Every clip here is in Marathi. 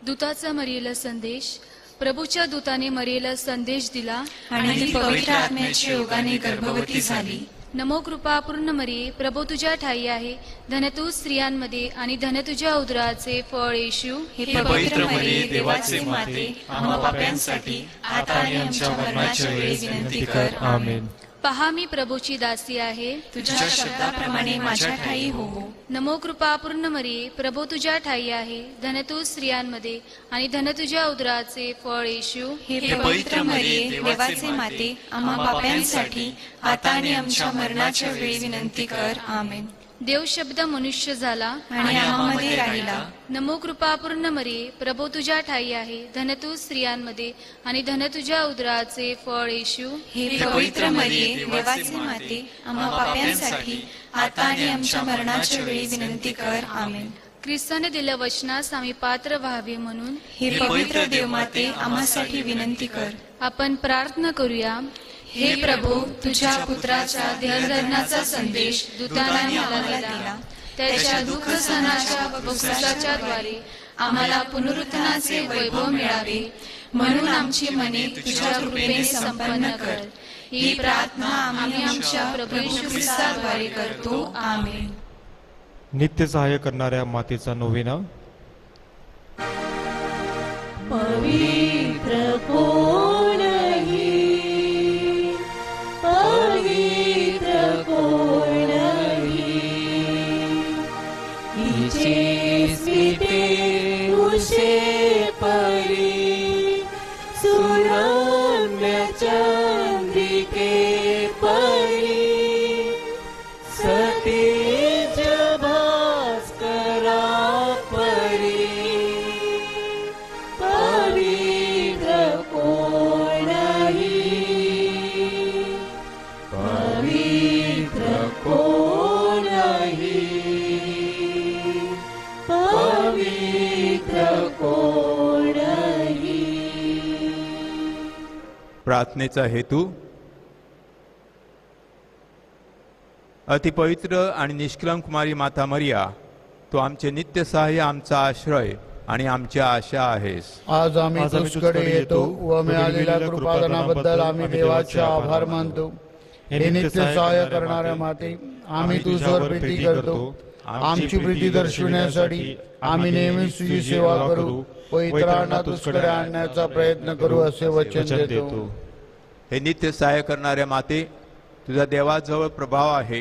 दूताचा मरियेला संदेश. प्रभूच्या दूताने मरियेला संदेश दिला आणि ती पवित्र आत्म्याच्या योगाने गर्भवती झाली. नमो कृपा पूर्ण मरिये, प्रभू तुझ्या ठाई आहे. धन तू स्त्रियांमध्ये आणि धन तुझ्या उदराचे फळ येशू. हे पवित्र मरिये, देवाचे माते, आम्हा पाप्यांसाठी आता आणि आमच्या मरणाच्या वेळी विनंती कर. आमेन. पहा मी प्रभूची दासी आहे, तुझ्या शब्दाप्रमाणे माझ्या ठाई हो. नमो कृपा पूर्ण मरिये, प्रभू तुझ्या ठाई आहे. धन तू स्त्रियांमध्ये आणि धन तुझ्या उदराचे फळ येशू. हे पवित्र मरिये, देवाचे माते, आम्हा पाप्यांसाठी आता आणि आमच्या मरणाच्या वेळी विनंती कर. आमेन. देव शब्द मनुष्य झाला आणि आम्हामध्ये राहिला. नमो कृपा पूर्ण मरिये, प्रभू तुझ्या ठाई आहे. धन तू स्त्रियांमध्ये आणि धन तुझ्या उदराचे फळ येशू. हे पवित्र मरिये, देवाचे माते, आम्हा पाप्यांसाठी आता आणि आमच्या मरणाच्या वेळी विनंती कर. आमेन. ख्रिस्ताने दिल्या वचनास आम्ही पात्र व्हावे म्हणून हे पवित्र देवमाते, आम्हासाठी विनंती कर. आपण प्रार्थना करूया. हे प्रभू, तुझ्या पुत्राच्या देहधर्माचा संदेश दूताने मला दिला. त्याच्या दुःख सहनाच्या बक्षिसाच्या द्वारे आम्हाला पुनरुत्थानाचे वैभव मिळावे, म्हणून आमची मने तुझ्या कृपेने संपन्न कर. ही प्रार्थना आम्ही आमच्या प्रभू येशू ख्रिस्ताद्वारे करतो. आमेन. नित्य सहाय्य करणाऱ्या मातेचा नोवेना. पवित्र कोणही, पवित्र कोणही, हिचे स्मिते उषे परी, सुरम्य चंद्रिके परी, सतेज भास्करा परी, पवित्र कोणही, पवित्र कोणही, पवित्र कोणही. प्रार्थनेचा हेतू. अतिपवित्र आणि निष्कलंक कुमारी माता मरिया, तो आमचे नित्य सहाय्य, आमचा आश्रय आणि आमची आशा आहेस. आज आम्ही तुझ्याकडे येतो व मिळालेल्या कृपादानाबद्दल आम्ही देवाचे आभार मानतो. हे नित्य सहाय्य करणाऱ्या माते, आम्ही तुझ्यावर प्रीती करतो. आमची प्रीती दर्शविण्यासाठी आम्ही नेहमी तुझी सेवा करू व इतरांना तुझ्याकडे आणण्याचा प्रयत्न करू असे वचन देतो. हे नित्य सहाय्य करणाऱ्या माते, तुझा देवाजवळ प्रभाव आहे,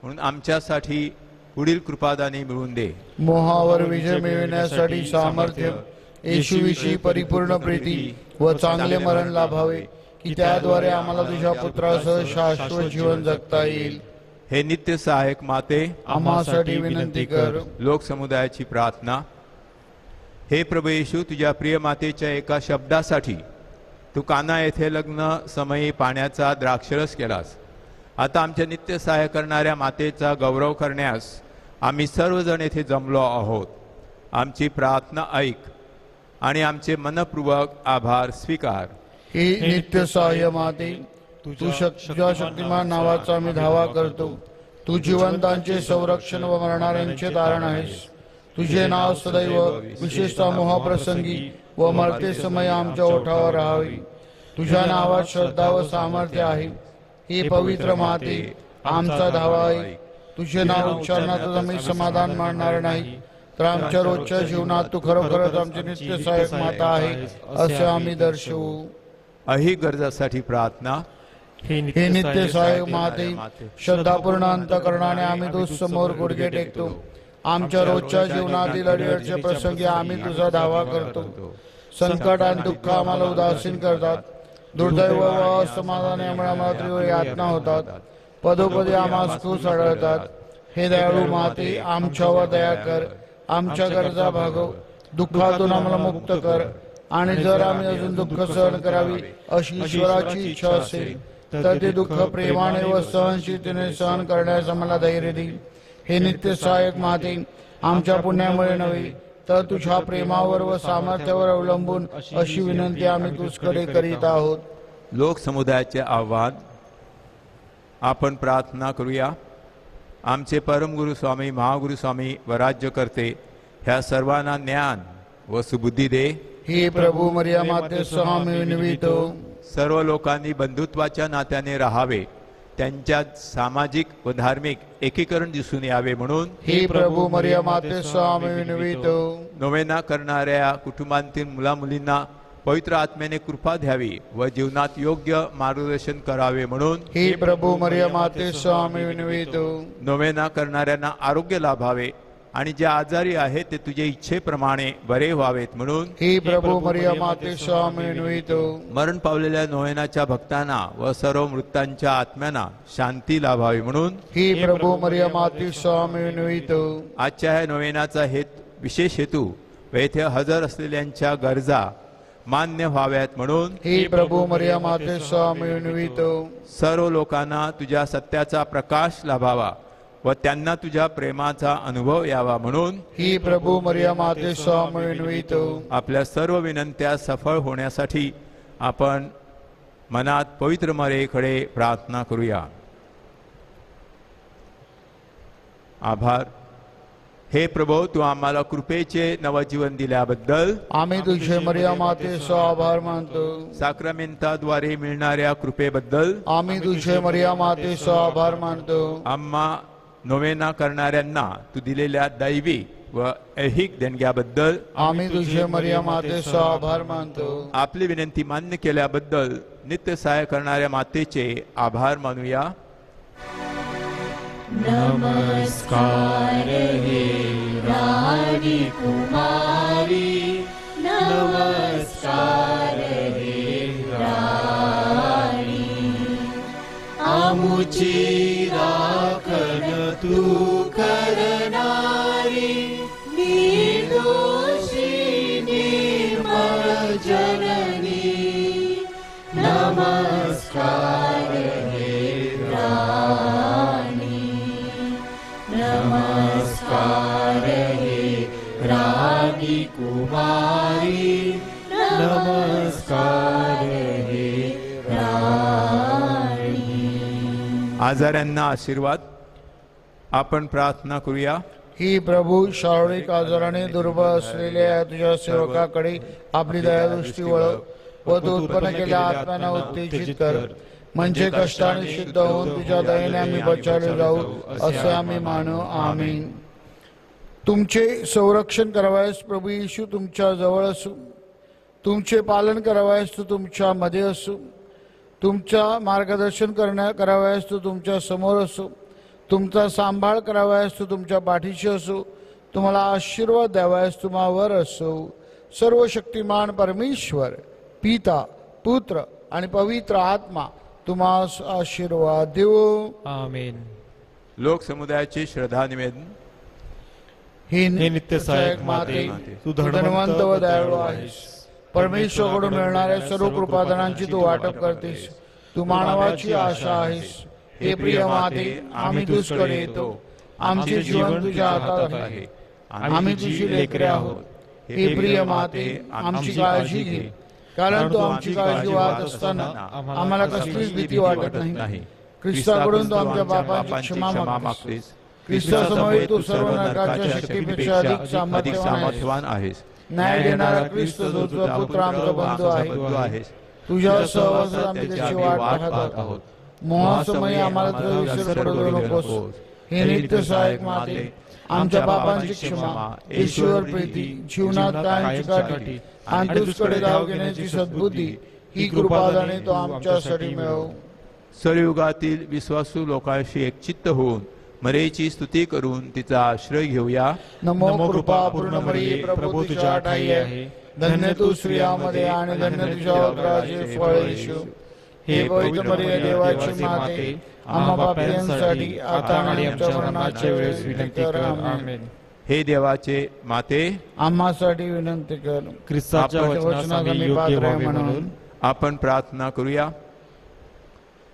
म्हणून आमच्यासाठी पुढील कृपादाने मिळवून दे. मोहावर विजय मिळविण्यासाठी सामर्थ्य, येशूविषयी परिपूर्ण प्रीती व चांगले मरण लाभावे, की त्याद्वारे आम्हाला तुझ्या पुत्रासह शाश्वत जीवन जगता येईल. हे नित्य सहायक माते, आम्हासाठी विनंती कर. लोकसमुदायाची प्रार्थना. हे प्रभू येशू, तुझ्या प्रिय मातेच्या एका शब्दासाठी तू काना येथे लग्न समयी पाण्याचा द्राक्षरस केलास. आता आमच्या नित्य सहाय्य करणाऱ्या मातेचा गौरव करण्यास आम्ही सर्वजण येथे जमलो आहोत. आमची प्रार्थना ऐक आणि आमचे मनपूर्वक आभार स्वीकार. हे नित्य सहाय्य माते, तुझ्या शक्तिमान नावाचा आम्ही धावा करतो. तू जिवंतांचे संरक्षण व मरणाऱ्यांचे तारण आहेस. तुझे नाव सदैव, विशेषतः मोहप्रसंगी व मरते समय आमच्या ओठावर राहावे. तुझ्या नावात श्रद्धा व सामर्थ्य आहे. हे पवित्र माते, आमचा धावा ऐक. तुझे नाव उच्चारणातच आम्ही समाधान मानणार नाही, तर आमच्या रोजच्या जीवनात तू खरोखरच आमची नित्य सहायक माता आहे असे आम्ही दर्शवू. अही गरजासाठी प्रार्थना. हे नित्य सहायक माते, श्रद्धापूर्ण अंतकरणाने आम्ही तुझ समोर गुडघे टेकतो. आमच्या रोजच्या जीवनातील अडीअडचणीच्या प्रसंगी आम्ही तुझा धावा करतो. संकट आणि दुःख आम्हाला उदासीन करतात. दुर्दैव व असमाधानामुळे आम्हाला तीव्र यातना होतात. पदोपदी आम्हाला खूप आढळतात. हे दयाळू माते, आमच्यावर दया कर. आमच्या गरजा भागव. दुःखातून आम्हाला मुक्त कर. आणि जर आम्ही अजून दुःख सहन करावी अशी ईश्वराची इच्छा असेल, तर ते दुःख प्रेमाने व सहनशीलतेने सहन करण्यास आम्हाला धैर्य देईल. हे नित्य सहायक माते, आमच्या पुण्यामुळे नव्हे, तर तुझ्या प्रेमावर व सामर्थ्यावर अवलंबून अशी विनंती आम्ही तुझकडे करीत आहोत. लोकसमुदायाचे आव्हान. आपण प्रार्थना करूया. आमचे परमगुरु स्वामी, महागुरु स्वामी व राज्यकर्ते ह्या सर्वांना ज्ञान व सुबुद्धी दे. ही प्रभू मरिया मातेसह आम्ही विनवितो. सर्व लोकांनी बंधुत्वाच्या नात्याने राहावे, त्यांच्यात सामाजिक व धार्मिक एकीकरण दिसून यावे म्हणून ही प्रभू मरिया मातेसह आम्ही विनवितो. नोवेना करणाऱ्या कुटुंबांतील मुलामुलींना पवित्र आत्म्याने कृपा द्यावी व जीवनात योग्य मार्गदर्शन करावे म्हणून ही प्रभू मरिया मातेसह आम्ही विनवितो. नोवेना करणाऱ्यांना आरोग्य लाभावे आणि जे आजारी आहेत ते तुझे इच्छेप्रमाणे बरे व्हावेत म्हणून ही प्रभू मरिया मातेसह आम्ही विनवितो. मरण पावलेल्या नोवेनाच्या भक्तांना व सर्व मृतांच्या आत्म्यांना शांती लाभावी म्हणून ही प्रभू मरिया मातेसह आम्ही विनवितो. आजच्या ह्या नोवेनाचा विशेष हेतू व येथे हजर असलेल्यांच्या गरजा मान्य व्हाव्यात म्हणून ही प्रभू मरिया मातेसह आम्ही विनवितो. सर्व लोकांना तुझ्या सत्याचा प्रकाश लाभावा व त्यांना तुझ्या प्रेमाचा अनुभव यावा म्हणून ही प्रभू मरिया मातेसह आम्ही विनवितो. आपल्या सर्व विनंत्या सफळ होण्यासाठी आपण मनात पवित्र मरेकडे प्रार्थना करूया. आभार. हे प्रभू, तू आम्हाला कृपेचे नवजीवन दिल्याबद्दल आम्ही तुझे मरिया मातेसह आभार मानतो. साक्रमेंटाद्वारे मिळणाऱ्या कृपेबद्दल आम्ही तुझे मरिया मातेसह आभार मानतो. आम्हा नोवेना करणाऱ्यांना तू दिलेल्या दैवी व ऐहिक देणग्याबद्दल आम्ही तुझे मरिया मातेसह आभार मानतो. आपली विनंती मान्य केल्याबद्दल नित्य सहाय्य करणाऱ्या मातेचे आभार मानूया. नमस्कार हे राणी कुमारी, नमस्कार हे राणी. आमुची राखण तू करणारी, निर्दोषी निर्मळ जननी. नमस्कार हे राणी, नमस्कार हे राणी कुमारी, नमस्कार हे राणी. आजाऱ्यांना आशीर्वाद. आपण प्रार्थना करूया. ही प्रभू शारीरिक आजाराने दुर्बळ असलेल्या तुझ्या सेवकाकडे आपली दयादृष्टी वळव व तू उत्पन्न केलेल्या आत्म्यांना उत्तेजित कर, म्हणजे कष्टाने सिद्ध होऊन तुझ्या दयेने आम्ही बचावले जाऊ, असे आम्ही मानू. आमीन. तुमचे संरक्षण करावयास प्रभू येशू तुमच्या जवळ असू, तुमचे पालन करावयास तो तुमच्या मध्ये असू, तुमचा मार्गदर्शन करावयास तो तुमच्या समोर असू, तुमचा सांभाळ करावयास तो तुमच्या पाठीशी असू, तुम्हाला आशीर्वाद द्यावयास तुम्हावर असो. सर्व शक्तिमान परमेश्वर पिता पुत्र आणि पवित्र आत्मा तुम्हास आशीर्वाद देवो. आमेन. लोक समुदायाचे श्रद्धा निवेदन. हे नित्य सहायक माते, तू धनवंत व दयाळू आहेस. परमेश्वराकडून मिळणाऱ्या सर्व कृपादानांची तू वाटप करतेस. तू मानवाची आशा आहेस. हे प्रिय माते, आम्ही तुझकडे येतो. आमचे जीवन तुझ्या हातात आहे. आम्ही तुझी लेकरे आहोत. हे प्रिय माते, आमची काळजी घे, कारण तू आमची काळजी वाहत असताना आम्हाला कसलीच भीती वाटत नाही. ख्रिस्ताकडून तू आमच्या पापांची क्षमा मागतेस. ख्रिस्तासमोर तू सर्व नरकाच्या शक्तीपेक्षा अधिक सामर्थ्यवान आहेस. न्याय देणारा ख्रिस्त जो तुझा पुत्र आमचा बंधू आहेस. तुझ्या सहवासात आम्ही त्याची वाट पाहत आहोत. मोहासमयी आम्हाला तुझा विसर पडू नकोस. हे नित्य सहायक माते, आमच्या पापांची क्षमा, ईश्वर प्रीती, जीवनात कायमची काठी आणि तुझकडे धाव घेण्याची सद्बुद्धी ही कृपादाने तो आमच्यासाठी मिळव. सर्वयुगातील विश्वासू लोकांशी एकचित्त होऊन मरेची स्तुती करून तिचा आश्रय घेऊया. नमो कृपा पूर्ण मरिये, प्रभू तुझ्या ठाई आहे. धन्य तू स्त्रियांमध्ये आणि धन्य तुझ्या उदराचे फळ येशू. हे पवित्र मरिये, देवाची माते, आम्हा पापियांसाठी आता आणि आमच्या मरणाच्या वेळेस विनंती कर. आमेन. हे देवाचे माते, आम्हासाठी विनंती कर. ख्रिस्ताच्या वचनास आम्ही योग्य व्हावे म्हणून आपण प्रार्थना करूया.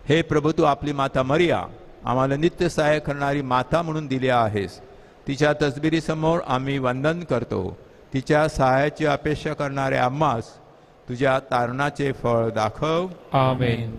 हे प्रभू, तू आपली माता मरिया आम्हाला नित्य सहाय्य करणारी माता म्हणून दिली आहेस. तिच्या तसबिरी समोर आम्ही वंदन करतो. तिच्या सहाय्याची अपेक्षा करणाऱ्या आम्हास तुझ्या तारणाचे फळ दाखव. आमेन.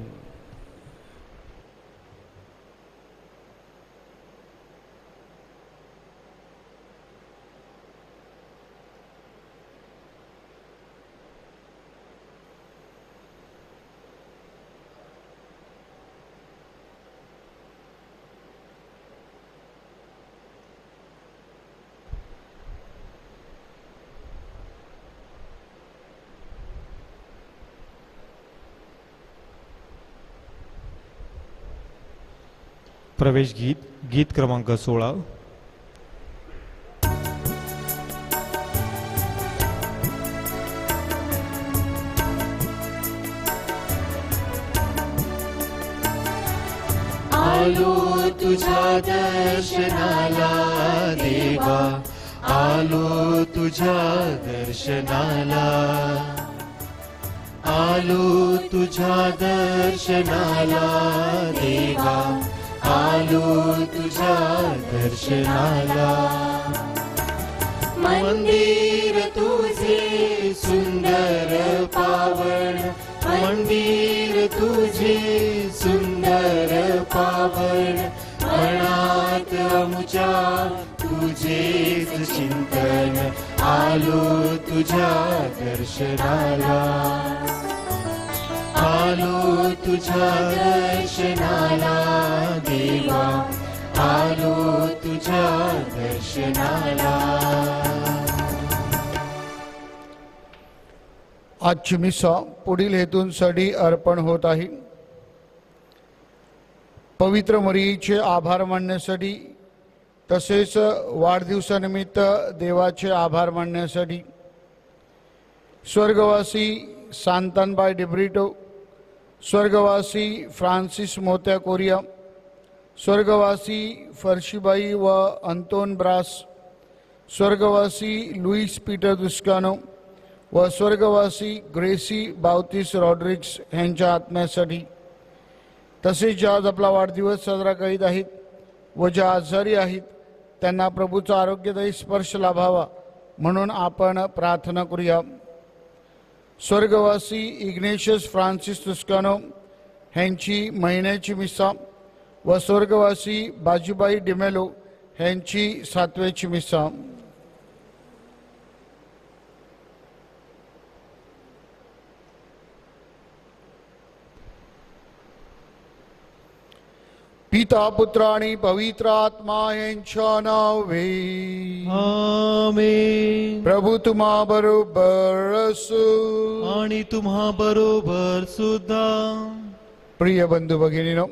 प्रवेश गीत गीत क्रमांक 16. आलो तुझ्या दर्शनाला देवा, आलो तुझ्या दर्शनाला, आलो तुझ्या दर्शनाला देवा, आलो तुझ्या दर्शनाला. मंदिर तुझे सुंदर पावन, मंदिर तुझे सुंदर पावन, मनात आमच्या तुझेच चिंतन, आलो तुझ्या दर्शनाला, आलो तुझ्या दर्शनाला देवा, आलो तुझ्या दर्शनाला. आजची मिसा पुढील हेतूंसाठी अर्पण होत आहे. पवित्र मरियेचे आभार मानण्यासाठी, तसेच वाढदिवसानिमित्त देवाचे आभार मानण्यासाठी, स्वर्गवासी सांतानबाई डिब्रिटो, स्वर्गवासी फ्रान्सिस मोत्या कोरिया, स्वर्गवासी फर्शीबाई व अंतोन ब्रास, स्वर्गवासी लुईस पीटर दुस्कानो व स्वर्गवासी ग्रेसी बावतीस रॉड्रिक्स यांच्या आत्म्यासाठी, तसेच ज्या आज आपला वाढदिवस साजरा करीत आहेत व ज्या आजारी आहेत त्यांना प्रभूचा आरोग्यदायी स्पर्श लाभावा म्हणून आपण प्रार्थना करूया. स्वर्गवासी इग्नेशियस फ्रान्सिस तुस्कानो यांची महिन्याची मिसा व स्वर्गवासी बाजूबाई डिमेलो यांची 7व्याची मिसा. पिता पुत्र आणि पवित्र आत्मा यांच्या नावे आमेन. प्रभू तुम्हा बरोबर असो आणि तुम्हा बरोबर सुद्धा. प्रिय बंधू भगिनीनो,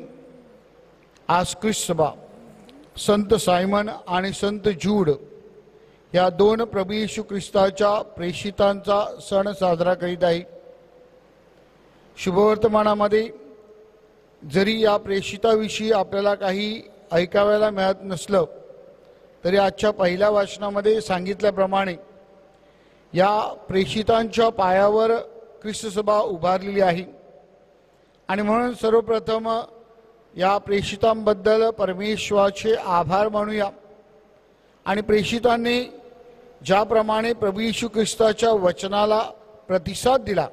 आज ख्रिस्त सभा संत सायमन आणि संत जूड या 2 प्रभू येशू ख्रिस्ताच्या प्रेषितांचा सण साजरा करीत आहे. शुभवर्तमानामध्ये जरी या प्रेषिताविषयी आपल्याला काही ऐकायला मिळत नसलं तरी आजच्या पहिल्या वाचनामध्ये सांगितल्याप्रमाणे या प्रेषितांच्या पायावर ख्रिस्त सभा उभारलेली आहे. आणि म्हणून सर्वप्रथम या प्रेषितांबद्दल परमेश्वराचे आभार मानूया. आणि प्रेषितांनी ज्याप्रमाणे प्रभू येशू ख्रिस्ताच्या वचनाला प्रतिसाद दिला,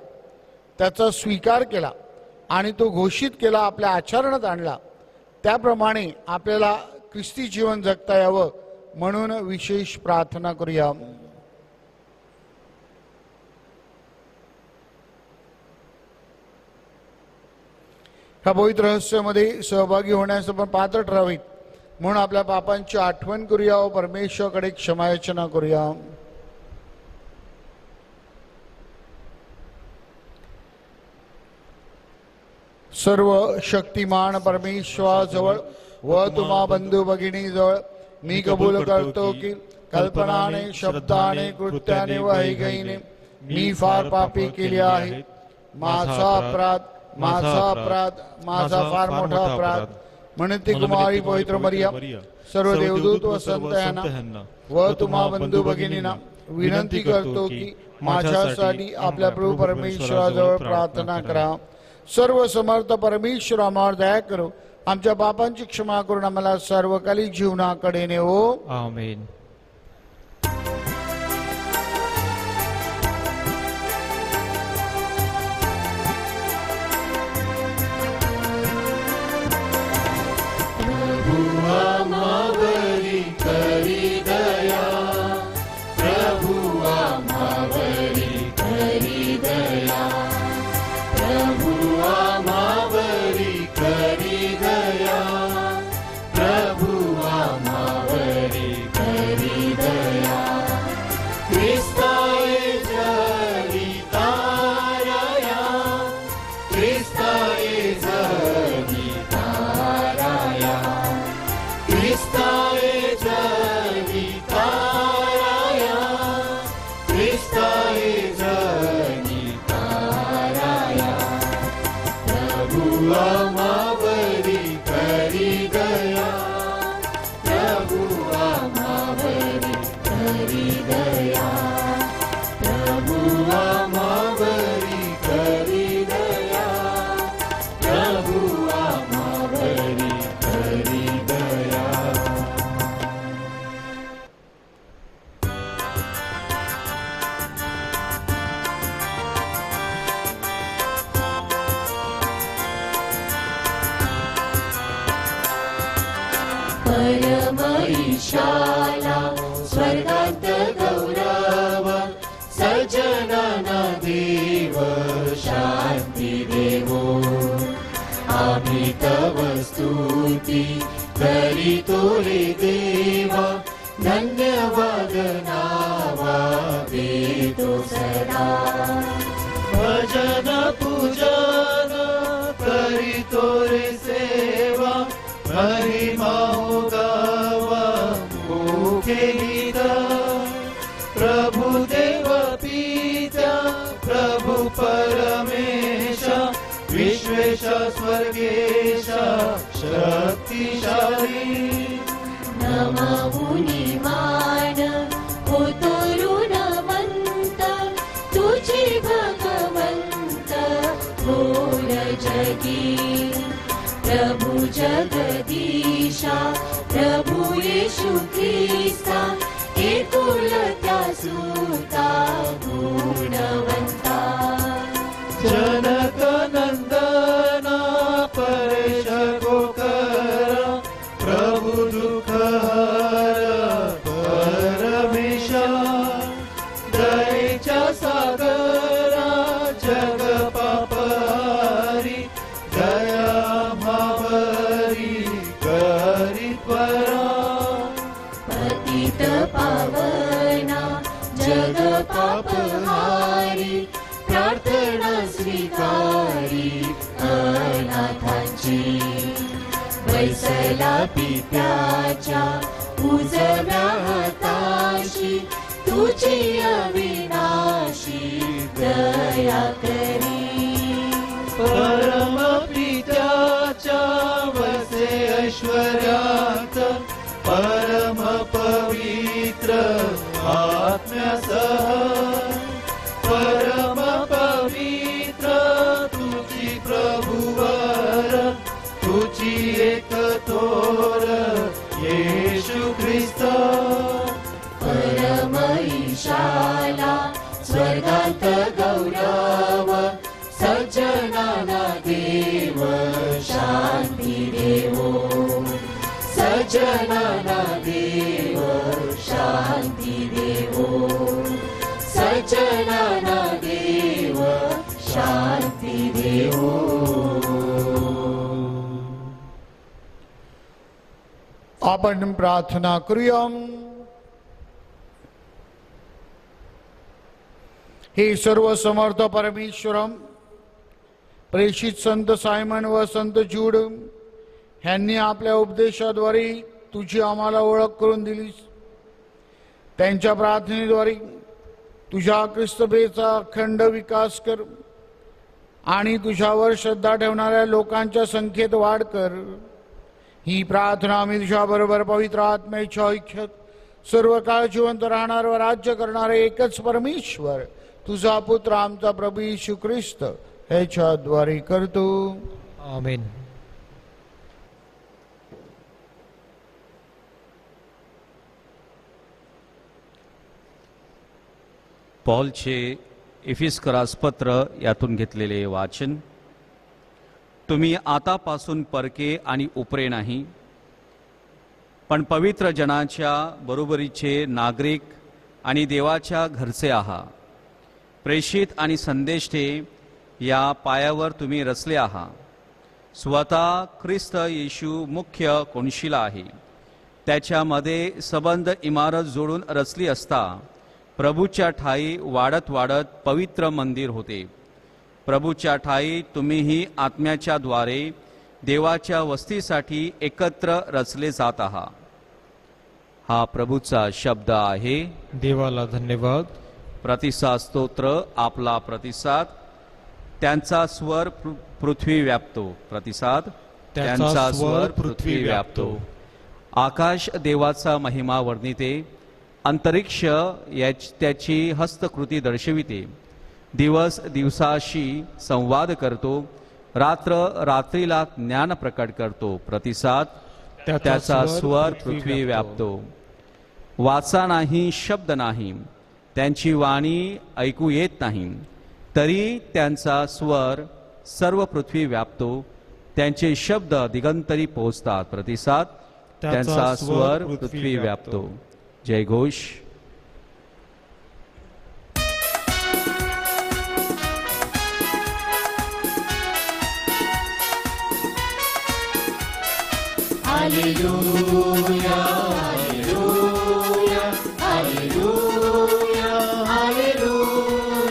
त्याचा स्वीकार केला आणि तो घोषित केला, आपल्या आचरणात आणला, त्याप्रमाणे आपल्याला ख्रिस्ती जीवन जगता यावं म्हणून विशेष प्रार्थना करूया. ह्या पवित्र रहस्यामध्ये सहभागी होण्यास आपण पात्र ठरावीत म्हणून आपल्या पापांची आठवण करूया व परमेश्वराकडे क्षमायाचना करूया. सर्व शक्तिमान परमेश्वराजवळ व तुम्हा बंधू भगिनीजवळ मी कबूल करतो की कल्पनाने, शब्दाने, कृत्याने व ऐगईने मी फार पापी केले आहे. माझा अपराध, माझा अपराध, माझा फार मोठा अपराध. म्हणते कुमारी पवित्र मरिया, सर्व देवदूत व संत यांना व तुम्हा बंधू भगिनींना विनंती करतो की माझ्यासाठी आपल्या प्रभू परमेश्वराजवळ प्रार्थना करा. सर्व समर्थ परमेश्वर आम्हावर दया करो, आमच्या पापांची क्षमा करून आम्हाला सर्वकाली जीवनाकडे नेवो. आमेन. प्रभु आम्हावरी करी दया, प्रभु आम्हावरी करी दया, प्रभु आम्हावरी करी दया, प्रभु आम्हावरी करी ईशाला स्वर्गात गौरव सजनाना देव शांती देवो आम्ही तव स्तुती करीतो रे देवा धन्यवाद नावा देतो सदा भजन पूजन करीतो रे सेवा महिमा गावा मुखे गीत प्रभु देव पिता प्रभु परमेशा विश्वेशा स्वर्गेशा शक्तिशाली नममुनी मान होतो ऋणवंत तुझे भगवंत थोर जगी प्रभु जगदीशा प्रभु येशू ख्रिस्ता एकुलता सुता गुणवंता जनक नंदना परेश गोकरा प्रभु दुख हर परमेशा दयेच्या सागरा जग पापहारी दया भावरी करीत परा पतित पावना जग पापहारी प्रार्थना स्वीकारी अनाथांची वैसला पित्याच्या उजव्या हाताशी तुझी अविनाशी दया करी परम पित्याच्या वसे ऐश्वर्यात परम पवित्र आत्म्यासह परम पवित्र तुझी प्रभुवर तुझी एक थोर येशू ख्रिस्त परम ईशाला स्वर्गात गौरव सज्जनाना देव शांती देवो सज्जनाना देव शांती देवो सज्जनाना देव शांती देवो आपण प्रार्थना करूया. हे सर्व समर्थ परमेश्वरम प्रेषित संत सायमन व संत जूड ह्यांनी आपल्या उपदेशाद्वारे तुझी आम्हाला ओळख करून दिलीस. त्यांच्या प्रार्थनेद्वारे तुझ्या ख्रिस्तभेचा अखंड विकास कर आणि तुझ्यावर श्रद्धा ठेवणाऱ्या लोकांच्या संख्येत वाढ कर. ही प्रार्थना आम्ही तुझ्याबरोबर पवित्र आत्म्याच्या ऐक्यात सर्व काळ जिवंत राहणार व राज्य करणारे एकच परमेश्वर तुझा पुत्र आमचा प्रभू येशू ख्रिस्त ह्याच्याद्वारे करतो. आमेन. पॉलचे इफिस्करास पत्र यातून घेतलेले वाचन. तुम्ही आतापासून परके आणि उपरे नाही, पण पवित्र जनाच्या बरोबरीचे नागरिक आणि देवाच्या घरचे आहात. प्रेषित आणि संदेष्टे या पायावर तुम्ही रचले आहात. स्वतः ख्रिस्त येशू मुख्य कोनशिला आहे. त्याच्यामध्ये सबंध इमारत जोडून रचली असता प्रभूच्या ठाई वाढत वाढत पवित्र मंदिर होते. प्रभूच्या ठाई तुम्हीही आत्म्याच्या द्वारे देवाच्या वस्तीसाठी एकत्र रचले जात आहात. हा प्रभूचा शब्द आहे. देवाला धन्यवाद. प्रतिसाद स्तोत्र. आपला प्रतिसाद. त्यांचा स्वर पृथ्वी व्यापतो. प्रतिसाद. त्यांचा स्वर पृथ्वी व्यापतो. आकाश देवाचा महिमा वर्णिते. अंतरिक्ष त्याची हस्तकृती दर्शविते. दिवस दिवसाशी संवाद करतो. रात्र रात्रीला ज्ञान प्रकट करतो. प्रतिसाद. त्याचा स्वर पृथ्वी व्यापतो. वाचा नाही, शब्द नाही, त्यांची वाणी ऐकू येत नाही, तरी त्यांचा स्वर सर्व पृथ्वी व्यापतो. त्यांचे शब्द दिगंतरी पोहोचतात. प्रतिसाद. त्यांचा स्वर पृथ्वी व्यापतो. जयघोष. हालेलुया हालेलुया हालेलुया हालेलुया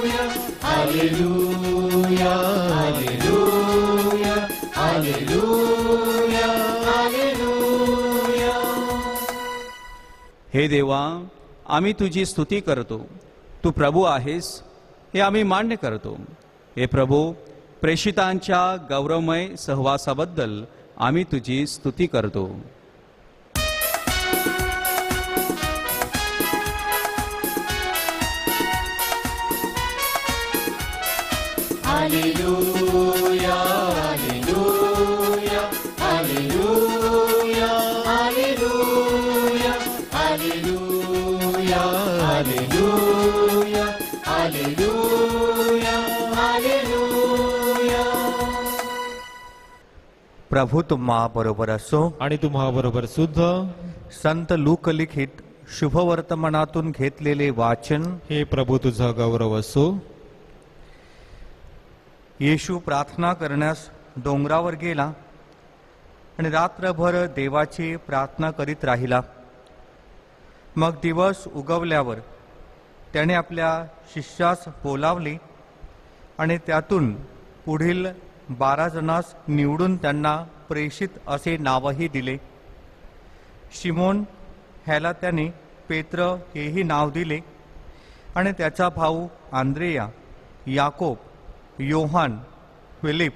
हालेलुया हालेलुया हालेलुया हालेलुया. हे देवा, आम्ही तुझी स्तुती करतो. तू प्रभू आहेस हे आम्ही मान्य करतो. हे प्रभू, प्रेषितांच्या गौरवमय सहवासाबद्दल आम्ही तुझी स्तुती करतो. हालेलुया हालेलुया हालेलुया हालेलुया हालेलुया हालेलुया हालेलुया हालेलुया. प्रभू तुम्हा बरोबर असो आणि तुम्हा बरोबर सुद्धा. संत लूक लिखित शुभवर्तमानातून घेतलेले वाचन. हे प्रभू तुझा गौरव असो. येशू प्रार्थना करण्यास डोंगरावर गेला आणि रात्रभर देवाची प्रार्थना करीत राहिला. मग दिवस उगवल्यावर त्याने आपल्या शिष्यास बोलावले आणि त्यातून पुढील 12 जणांस निवडून त्यांना प्रेषित असे नावही दिले. शिमोन ह्याला त्याने पेत्र हेही नाव दिले आणि त्याचा भाऊ आंद्रेया, याकोब, योहान, फिलिप,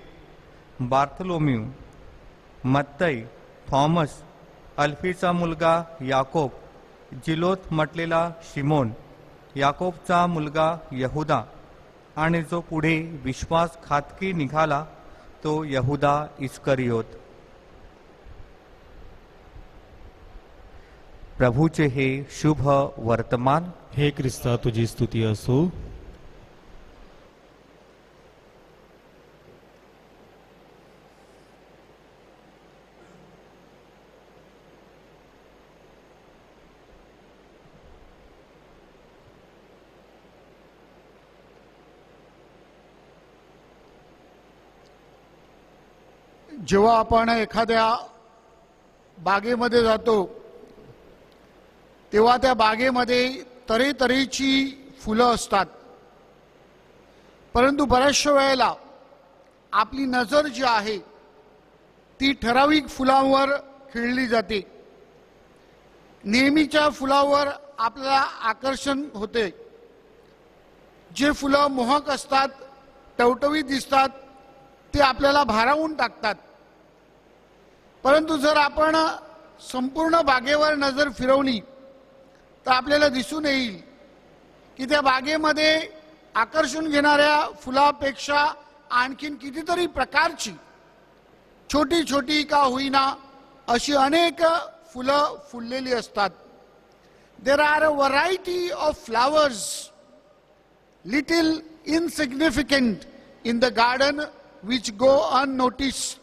बार्थलोम्यू, मत्तई, थॉमस, अल्फीचा मुलगा याकोब, जिलोत म्हटलेला शिमोन, याकोबचा मुलगा यहुदा आणि जो पुढे विश्वासघातकी निघाला तो यहुदा इस्करियोत. प्रभूचे हे शुभ वर्तमान. हे ख्रिस्ता तुझी स्तुती असो. जेव्हा आपण एखाद्या बागेमध्ये जातो तेव्हा त्या बागेमध्ये तऱ्हेतऱ्हेची फुलं असतात, परंतु बऱ्याचशा वेळेला आपली नजर जी आहे ती ठराविक फुलांवर खिळली जाते. नेहमीच्या फुलावर आपल्याला आकर्षण होते. जे फुलं मोहक असतात, टवटवीत दिसतात, ते आपल्याला भारावून टाकतात. परंतु जर आपण संपूर्ण बागेवर नजर फिरवली तर आपल्याला दिसून येईल की त्या बागेमध्ये आकर्षण घेणाऱ्या फुलापेक्षा आणखीन कितीतरी प्रकारची छोटी छोटी का होईना अशी अनेक फुलं फुललेली असतात. There are a variety of flowers little insignificant in the garden which go unnoticed.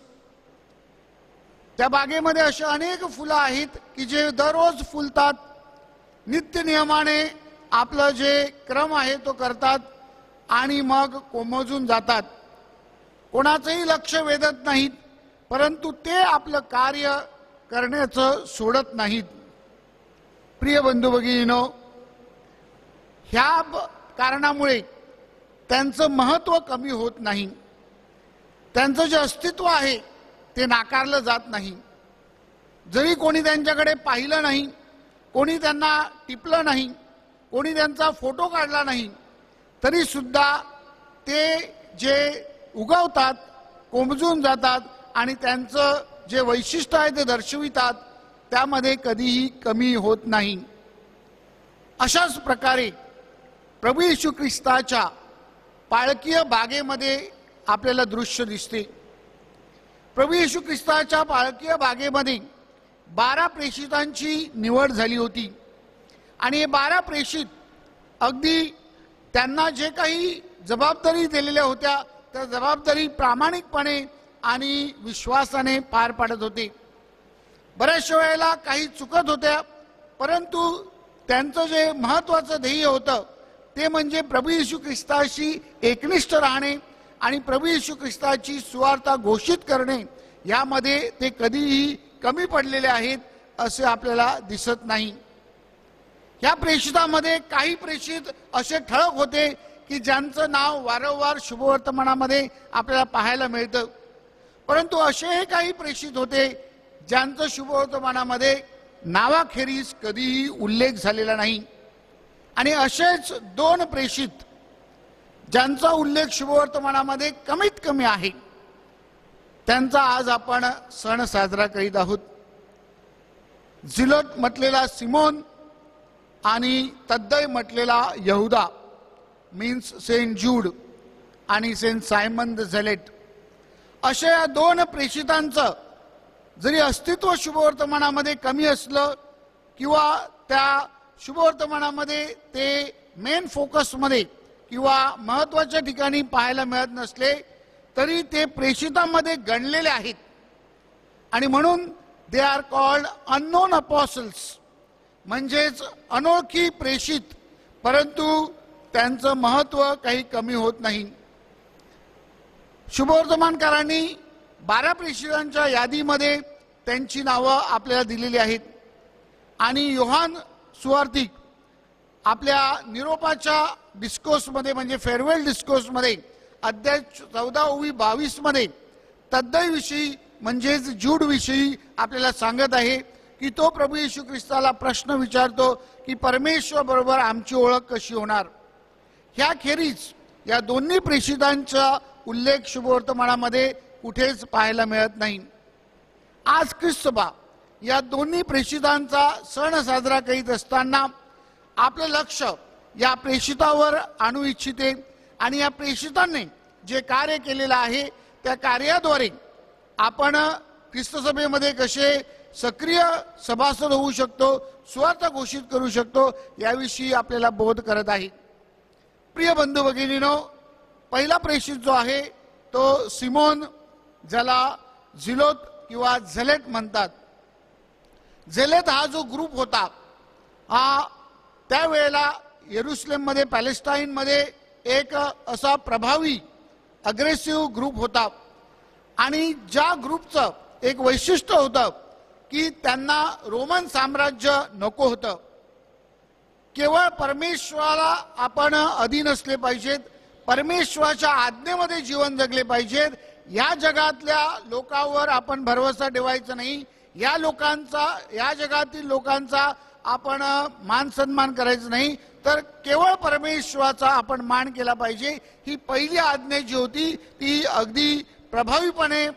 त्या बागेमध्ये अशी अनेक फुलं आहेत की जे दररोज फुलतात, नित्य नियमाने आपलं जे क्रम आहे तो करतात आणि मग कोमेजून जातात. कोणाचंही लक्ष वेधत नाहीत, परंतु ते आपलं कार्य करण्याचं सोडत नाहीत. प्रिय बंधू भगिनींनो, ह्या कारणामुळे त्यांचं महत्त्व कमी होत नाही. त्यांचं जे अस्तित्व आहे ते नाकारलं जात नाही. जरी कोणी त्यांच्याकडे पाहिलं नाही, कोणी त्यांना टिपलं नाही, कोणी त्यांचा फोटो काढला नाही, तरी सुद्धा ते जे उगवतात, कोमजून जातात आणि त्यांचं जे वैशिष्ट्य आहे ते दर्शवितात, त्यामध्ये कधीही कमी होत नाही. अशाच प्रकारे प्रभू येशू ख्रिस्ताच्या पाळकीय बागेमध्ये आपल्याला दृश्य दिसते. प्रभू येशू ख्रिस्ताच्या पाळकीय बागेमध्ये 12 प्रेषितांची निवड झाली होती आणि हे 12 प्रेषित अगदी त्यांना जे काही जबाबदारी दिलेल्या होत्या त्या जबाबदारी प्रामाणिकपणे आणि विश्वासाने पार पाडत होते. बऱ्याचशा वेळेला काही चुकत होत्या, परंतु त्यांचं जे महत्वाचं ध्येय होतं ते म्हणजे प्रभू येशू ख्रिस्ताशी एकनिष्ठ राहणे आणि प्रभू येशू ख्रिस्ताची सुवार्ता घोषित करणे, यामध्ये ते कधीही कमी पडलेले आहेत असे आपल्याला दिसत नाही. या प्रेषितामध्ये काही प्रेषित असे ठळक होते की ज्यांचं नाव वारंवार शुभवर्तमानामध्ये आपल्याला पाहायला मिळतं, परंतु असेही काही प्रेषित होते ज्यांचं शुभवर्तमानामध्ये नावाखेरीज कधीही उल्लेख झालेला नाही. आणि असेच 2 प्रेषित ज्यांचा उल्लेख शुभवर्तमानामध्ये कमीत कमी आहे, त्यांचा आज आपण सण साजरा करीत आहोत. झिलोट म्हटलेला सिमोन आणि तद्दय म्हटलेला यहुदा, मीन्स सेंट जूड आणि सेंट सायमन द झेलेट, अशा या 2 प्रेषितांचं जरी अस्तित्व शुभवर्तमानामध्ये कमी असलं किंवा त्या शुभवर्तमानामध्ये ते मेन फोकसमध्ये किंवा महत्वाच्या ठिकाणी पाहायला मिळत नसले, तरी ते प्रेषितांमध्ये गणलेले आहेत. आणि म्हणून they are called unknown apostles, म्हणजेच अनोळखी प्रेषित, परंतु त्यांचं महत्व काही कमी होत नाही. शुभवर्तमानकारांनी 12 प्रेषितांच्या यादीमध्ये त्यांची नावं आपल्याला दिलेली आहेत. आणि योहान सुवार्तिक आपल्या निरोपाच्या डिस्कोर्समध्ये म्हणजे फेअरवेल डिस्कोर्समध्ये अध्याय 14-22 मध्ये तद्दयविषयी म्हणजेच जूड विषयी आपल्याला सांगत आहे की तो प्रभू येशू ख्रिस्ताला प्रश्न विचारतो की परमेश्वर बरोबर आमची ओळख कशी होणार. ह्याखेरीज या दोन्ही प्रेषितांचा उल्लेख शुभवर्तमानामध्ये कुठेच पाहायला मिळत नाही. आज ख्रिस्तसभा या दोन्ही प्रेषितांचा सण साजरा करीत असताना आपलं लक्ष या प्रेषितावर आणू इच्छिते आणि या प्रेषितांनी जे कार्य केलेलं आहे त्या कार्याद्वारे आपण ख्रिस्तसभेमध्ये कसे सक्रिय सभासद होऊ शकतो, सुवार्ता घोषित करू शकतो, याविषयी आपल्याला बोध करत आहे. प्रिय बंधू भगिनीनो, पहिला प्रेषित जो आहे तो सिमोन, ज्याला झिलोत किंवा झेलेट म्हणतात. झेलेत हा जो ग्रुप होता हा त्यावेळेला येरुशलेममध्ये पॅलेस्टाईनमध्ये एक असा प्रभावी अग्रेसिव्ह ग्रुप होता. आणि ज्या ग्रुपचं एक वैशिष्ट्य होतं की त्यांना रोमन साम्राज्य नको होतं. केवळ परमेश्वराला आपण अधीन असले पाहिजेत, परमेश्वराच्या आज्ञेमध्ये जीवन जगले पाहिजेत. या जगातल्या लोकांवर आपण भरवसा ठेवायचा नाही, या जगातील लोकांचा आपण मान सन्मान करायचं नाही, तर केवळ परमेश्वराचा आपण मान केला पाहिजे. ही पहिली आज्ञा जी होती ती अगदी प्रभावीपणे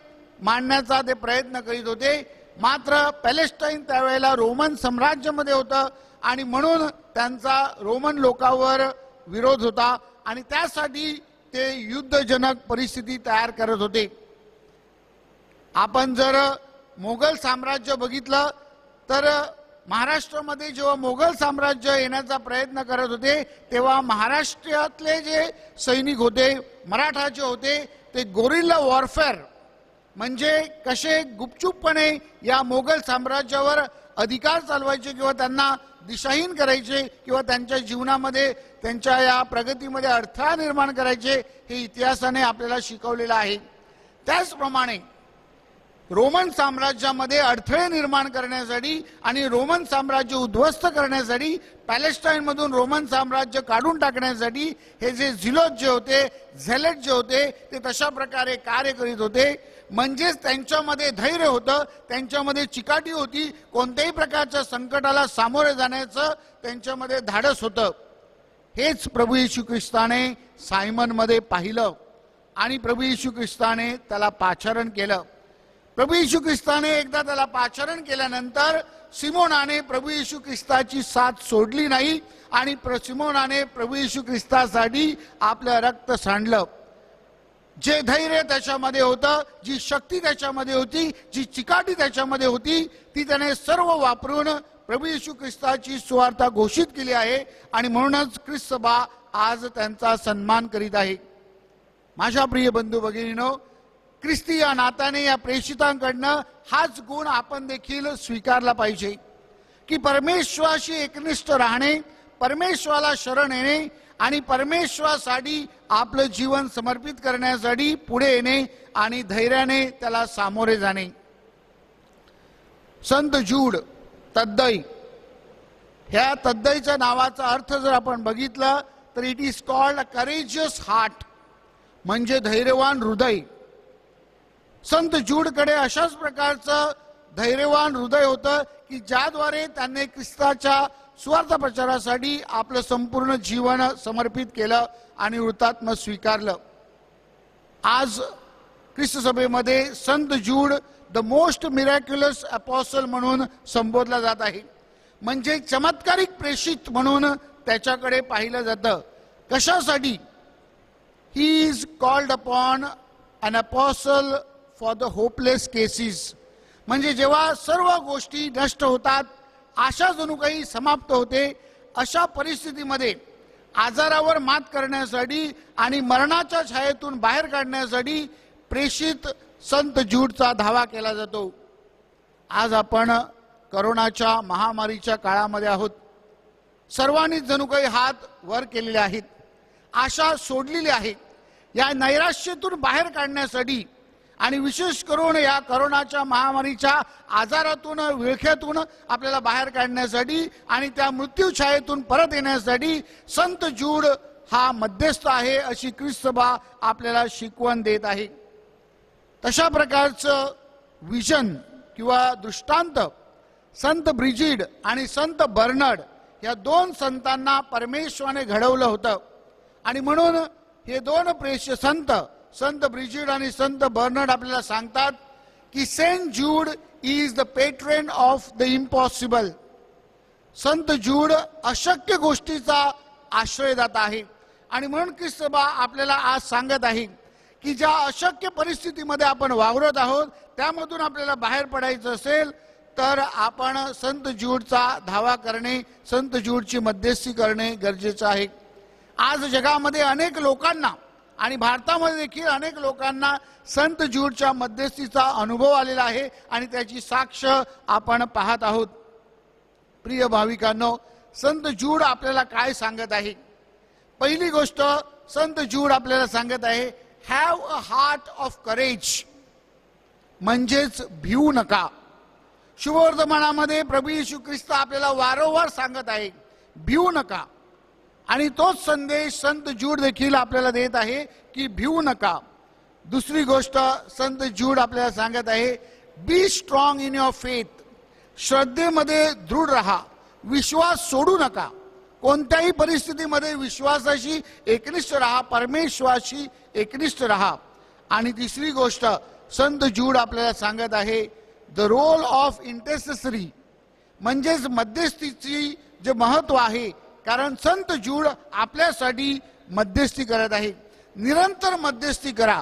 मांडण्याचा ते प्रयत्न करीत होते. मात्र पॅलेस्टाईन त्यावेळेला रोमन साम्राज्यामध्ये होतं आणि म्हणून त्यांचा रोमन लोकांवर विरोध होता आणि त्यासाठी ते युद्धजनक परिस्थिती तयार करत होते. आपण जर मोगल साम्राज्य बघितलं तर महाराष्ट्रामध्ये जेव्हा मोगल साम्राज्य येण्याचा प्रयत्न करत होते तेव्हा महाराष्ट्रातले जे सैनिक होते, मराठा होते, ते गोरिल्ला वॉरफेअर म्हणजे कसे गुपचूपपणे या मोगल साम्राज्यावर अधिकार चालवायचे किंवा त्यांना दिशाहीन करायचे किंवा त्यांच्या जीवनामध्ये त्यांच्या या प्रगतीमध्ये अडथळा निर्माण करायचे, हे इतिहासाने आपल्याला शिकवलेलं आहे. त्याचप्रमाणे रोमन साम्राज्यामध्ये अडथळे निर्माण करण्यासाठी आणि रोमन साम्राज्य उद्ध्वस्त करण्यासाठी, पॅलेस्टाईनमधून रोमन साम्राज्य काढून टाकण्यासाठी हे जे झिलोत जे होते, झेलेट जे होते, ते तशा प्रकारे कार्य करीत होते. म्हणजेच त्यांच्यामध्ये धैर्य होतं, त्यांच्यामध्ये चिकाटी होती, कोणत्याही प्रकारच्या संकटाला सामोरे जाण्याचं त्यांच्यामध्ये धाडस होतं. हेच प्रभू येशू ख्रिस्ताने सायमनमध्ये पाहिलं आणि प्रभू येशू ख्रिस्ताने त्याला पाचारण केलं. प्रभू येशू ख्रिस्ताने एकदा त्याला पाचारण केल्यानंतर सिमोनाने प्रभू येशू ख्रिस्ताची साथ सोडली नाही आणि सिमोनाने प्रभू येशू ख्रिस्तासाठी आपलं रक्त सांडलं. जे धैर्य त्याच्यामध्ये होतं, जी शक्ती त्याच्यामध्ये होती, जी चिकाटी त्याच्यामध्ये होती, ती त्याने सर्व वापरून प्रभू येशू ख्रिस्ताची सुवार्ता घोषित केली आहे आणि म्हणूनच ख्रिस्त सभा आज त्यांचा सन्मान करीत आहे. माझ्या प्रिय बंधू भगिनीनो, ख्रिस्ती या नात्याने या प्रेषितांकडनं हाच गुण आपण देखील स्वीकारला पाहिजे की परमेश्वराशी एकनिष्ठ राहणे, परमेश्वराला शरण येणे आणि परमेश्वरासाठी आपलं जीवन समर्पित करण्यासाठी पुढे येणे आणि धैर्याने त्याला सामोरे जाणे. संत जूड तद्दई, ह्या तद्दईच्या नावाचा अर्थ जर आपण बघितला तर it is called a courageous heart, म्हणजे धैर्यवान हृदय. संत जूडकडे अशाच प्रकारचं धैर्यवान हृदय होतं की ज्याद्वारे त्यांनी ख्रिस्ताच्या सुवार्थ प्रचारासाठी आपलं संपूर्ण जीवन समर्पित केलं आणि हुतात्मा स्वीकारलं. आज ख्रिस्त सभेमध्ये संत जूड द मोस्ट मिरॅक्युलस अपॉसल म्हणून संबोधला जात आहे, म्हणजे चमत्कारिक प्रेषित म्हणून त्याच्याकडे पाहिलं जातं. कशासाठी? He is called upon an apostle for the hopeless cases, म्हणजे जेव्हा सर्व गोष्टी नष्ट होतात, आशा जणू काही समाप्त होते, अशा परिस्थितीमध्ये आजारावर मात करण्यासाठी आणि मरणाच्या छायेतून बाहेर काढण्यासाठी प्रेषित संत जूडचा धावा केला जातो. आज आपण करोनाच्या महामारीच्या काळामध्ये आहोत. सर्वांनी जणू काही हात वर केलेले आहेत, आशा सोडलेली आहे. या नैराश्यातून बाहेर काढण्यासाठी आणि विशेष करून या करोनाच्या महामारीच्या आजारातून, विळख्यातून आपल्याला बाहेर काढण्यासाठी आणि त्या मृत्यूछायेतून परत येण्यासाठी संत जूड हा मध्यस्थ आहे, अशी ख्रिस्त सभा आपल्याला शिकवण देत आहे. तशा प्रकारचं विजन किंवा दृष्टांत संत ब्रिजिड आणि संत बर्नर्ड या दोन संतांना परमेश्वराने घडवलं होतं. आणि म्हणून हे दोन प्रेष्य संत ब्रिजिड आणि संत बर्नर्ड आपल्याला सांगतात की Saint Jude is the patron of the impossible. संत जूड अशक्य गोष्टीचा आश्रयदाता आहे. आणि म्हणून ख्रिस्त सभा आपल्याला आज सांगत आहे की ज्या अशक्य परिस्थितीमध्ये आपण वावरत आहोत, त्यामधून आपल्याला बाहेर पडायचं असेल तर आपण संत जूडचा धावा करणे, संत जूडची मध्यस्थी करणे गरजेचं आहे. आज जगामध्ये अनेक लोकांना आणि भारतामध्ये देखील अनेक लोकांना संत जूडच्या मध्यस्थीचा अनुभव आलेला आहे आणि त्याची साक्ष आपण पाहत आहोत. प्रिय भाविकांनो, संत जूड आपल्याला काय सांगत आहे? पहिली गोष्ट संत जूड आपल्याला सांगत आहे, have a heart of courage, म्हणजेच भिवू नका. शुभवर्तमानामध्ये प्रभू येशू ख्रिस्त आपल्याला वारंवार सांगत आहे, भिवू नका. आणि तोच संदेश संत जूड देखील आपल्याला देत आहे की भिवू नका. दुसरी गोष्ट संत जूड आपल्याला सांगत आहे, be strong in your faith, श्रद्धेमध्ये दृढ राहा, विश्वास सोडू नका. कोणत्याही परिस्थितीमध्ये विश्वासाशी एकनिष्ठ राहा, परमेश्वराशी एकनिष्ठ राहा. आणि तिसरी गोष्ट संत जूड आपल्याला सांगत आहे, द रोल ऑफ इंटरसेसरी, म्हणजेच मध्यस्थीची जे महत्व आहे. कारण संत जूड आपल्यासाठी मध्यस्थी करत आहे. निरंतर मध्यस्थी करा,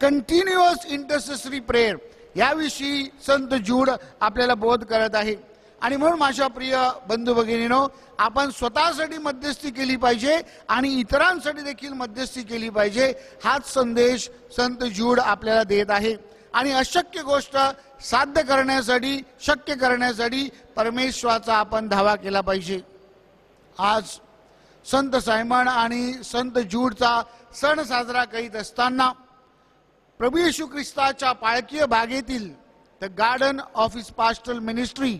कंटिन्युअस इंटरसेसरी प्रेयर, याविषयी संत जूड आपल्याला बोध करत आहे. आणि म्हणून माझ्या प्रिय बंधू भगिनींनो, आपण स्वतःसाठी मध्यस्थी केली पाहिजे आणि इतरांसाठी देखील मध्यस्थी केली पाहिजे. हाच संदेश संत जूड आपल्याला देत आहे. आणि अशक्य गोष्ट साध्य करण्यासाठी, शक्य करण्यासाठी परमेश्वराचा आपण धावा केला पाहिजे. आज संत सायमन आणि संत जूडचा सण साजरा करीत असताना प्रभू येशू ख्रिस्ताच्या पाळकीय बागेतील the garden of his pastoral ministry,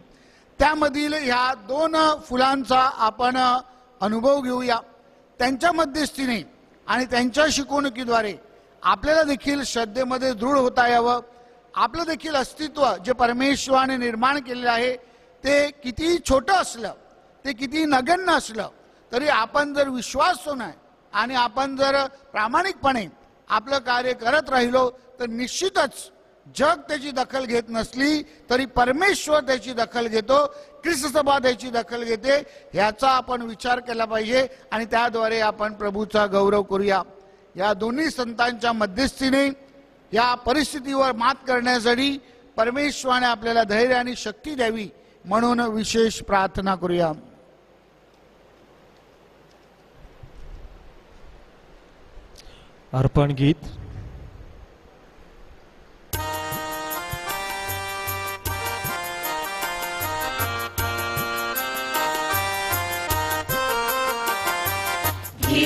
त्यामधील ह्या दोन फुलांचा आपण अनुभव घेऊया. त्यांच्या मध्यस्थीने आणि त्यांच्या शिकवणुकीद्वारे आपल्याला देखील श्रद्धेमध्ये दृढ होता यावं. आपलं देखील अस्तित्व जे परमेश्वराने निर्माण केलेलं आहे ते किती छोटं असलं, ते किती नगण्य असलं तरी आपण जर विश्वासून आहे आणि आपण जर प्रामाणिकपणे आपलं कार्य करत राहिलो तर निश्चितच जग त्याची दखल घेत नसली तरी परमेश्वर त्याची दखल घेतो, ख्रिस्त सभा त्याची दखल घेते. ह्याचा आपण विचार केला पाहिजे आणि त्याद्वारे आपण प्रभूचा गौरव करूया. या दोन्ही संतांच्या मध्यस्थीने या परिस्थितीवर मात करण्यासाठी परमेश्वराने आपल्याला धैर्य आणि शक्ती द्यावी म्हणून विशेष प्रार्थना करूया. अर्पण गीत. हे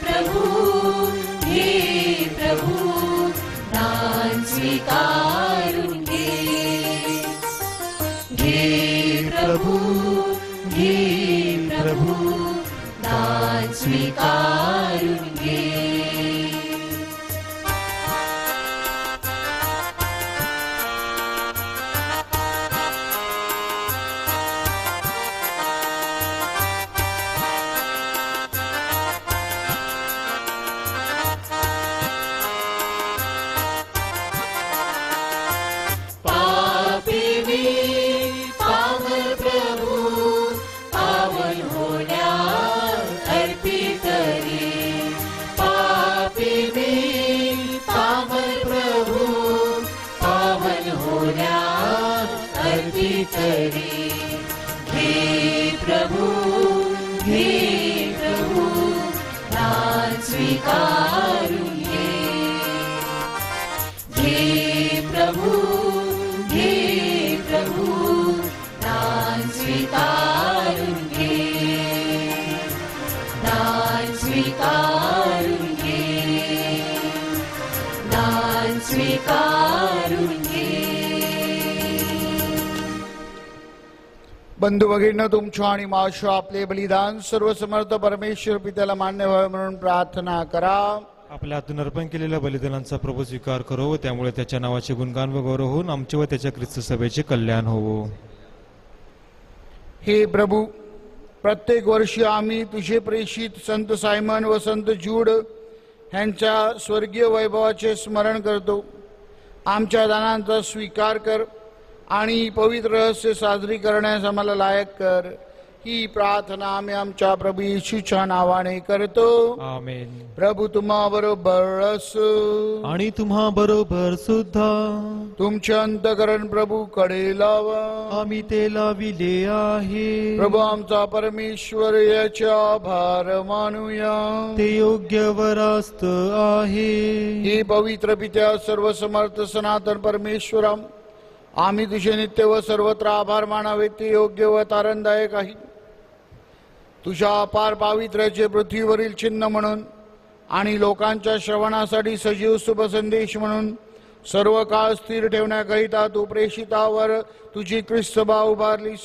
प्रभू दान स्वीकारून घे प्रभू दान स्वीकारून घे हे प्रभु दान स्वीकारून घे प्रभु दान स्वीकारून घे दान स्वीकारून घे बंधू भगिनींनो, तुमच्या आणि माझ्या आपले बलिदान सर्वसमर्थ परमेश्वर पित्याला मान्य व्हावे म्हणून प्रार्थना करा. आपल्या हातून अर्पण केलेल्या बलिदानांचा प्रभू स्वीकार करो व त्यामुळे त्याच्या नावाचे गुणगान व गौरव होऊन आमचे व त्याच्या ख्रिस्त सभेचे कल्याण होवो. हे प्रभू, प्रत्येक वर्षी आम्ही तुझे प्रेषित संत सायमन व संत जूड यांच्या स्वर्गीय वैभवाचे स्मरण करतो. आमच्या दानांचा स्वीकार कर आणि पवित्र रहस्य साजरी करण्यास आम्हाला लायक कर. ही प्रार्थना आम्ही आमच्या प्रभू येशूच्या नावाने करतो. आमेन. प्रभू तुम्हा बरोबर असो आणि तुम्हा बरोबर सुद्धा. तुमचे अंतकरण प्रभू कडे लावा. आम्ही ते लाविले आहे. प्रभू आमचा परमेश्वर याच्या आभार मानूया. ते योग्य व रास्त आहे. हे पवित्र पित्या सर्वसमर्थ सनातन परमेश्वरा, आम्ही तुझे नित्य व सर्वत्र आभार मानावे ते योग्य व तारणदायक आहे. तुझ्या अपार पावित्र्याचे पृथ्वीवरील चिन्ह म्हणून आणि लोकांच्या श्रवणासाठी सजीव शुभ संदेश म्हणून सर्व काळ स्थिर ठेवण्याकरिता तू प्रेषितावर तुझी ख्रिस्त सभा उभारलीस.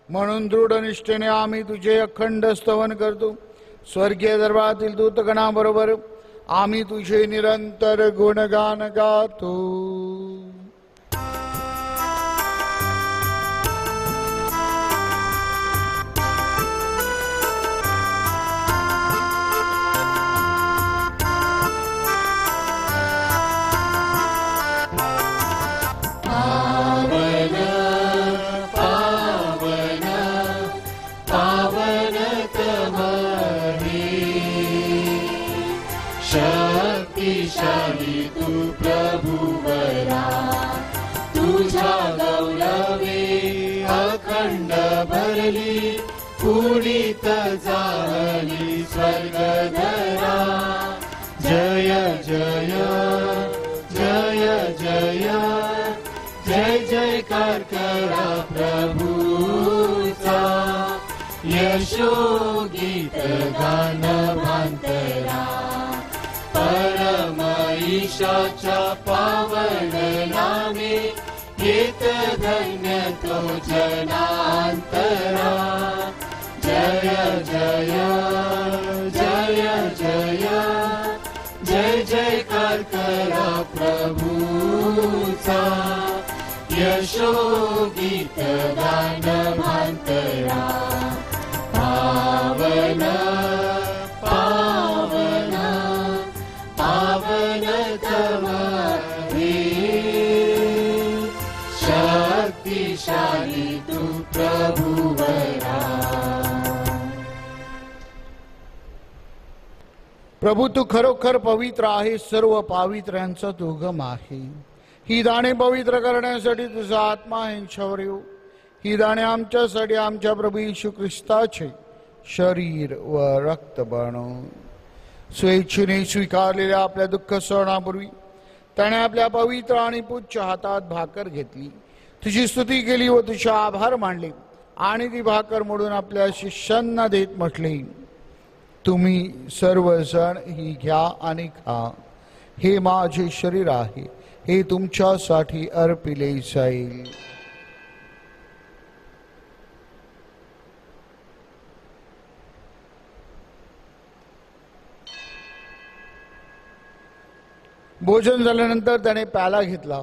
म्हणून दृढ निष्ठेने आम्ही तुझे अखंड स्तवन करतो. स्वर्गीय दरबारातील दूतगणाबरोबर आम्ही तुझे निरंतर गुणगान गातो. शक्तिशाली तू प्रभुवरा, तुझ्या गौरवे अखंड भरली, पुनीत झाली स्वर्गधरा. जय जय जय जय जय जयकार करा प्रभूचा. यशो गीत गान भांतरा, परम ईशाच्या पावन नामे घेत धन्य तो जनांतरा. जय जय जय जय जय जयकार करा प्रभूचा. यशो गीत गान भांतरा, पावन पावन पावन तमरे. शक्तिशाली तू प्रभुवरा. प्रभू तू खरोखर पवित्र आहे. सर्व पावित्र्यांचा तू उगम आहे. ही दाणे पवित्र करण्यासाठी तुझा आत्मा यांच्यावर येऊ. ही दाणे आमच्यासाठी आमच्या प्रभू येशू ख्रिस्ताचे शरीर व रक्त बनव. स्वेच्छेने स्वीकारलेल्या आपल्या दुःख सहनापूर्वी त्याने आपल्या पवित्र आणि पूज्य हातात भाकर घेतली, तुझी स्तुती केली व तुझे आभार मानले आणि ती भाकर मोडून आपल्या शिष्यांना देत म्हटले, तुम्ही सर्वजण ही घ्या आणि खा. हे माझे शरीर आहे, हे तुमच्यासाठी अर्पिले जाईल. भोजन झाल्यानंतर त्याने प्याला घेतला,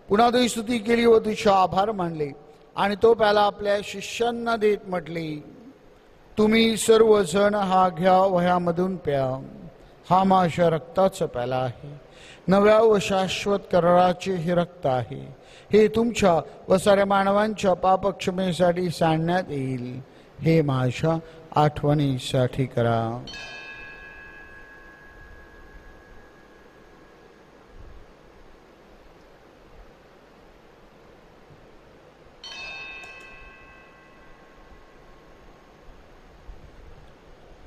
पुन्हा तुझी स्तुती केली व तुझे आभार मानले आणि तो प्याला आपल्या शिष्यांना देत म्हटले, तुम्ही सर्वजण हा घ्या व ह्यामधून प्या. हा माझ्या रक्ताचा प्याला आहे, नव्या व शाश्वत कराराचे हे रक्त आहे. हे तुमच्या व साऱ्या मानवांच्या पापक्षमेसाठी सांडण्यात येईल. हे माझ्या आठवणीसाठी करा.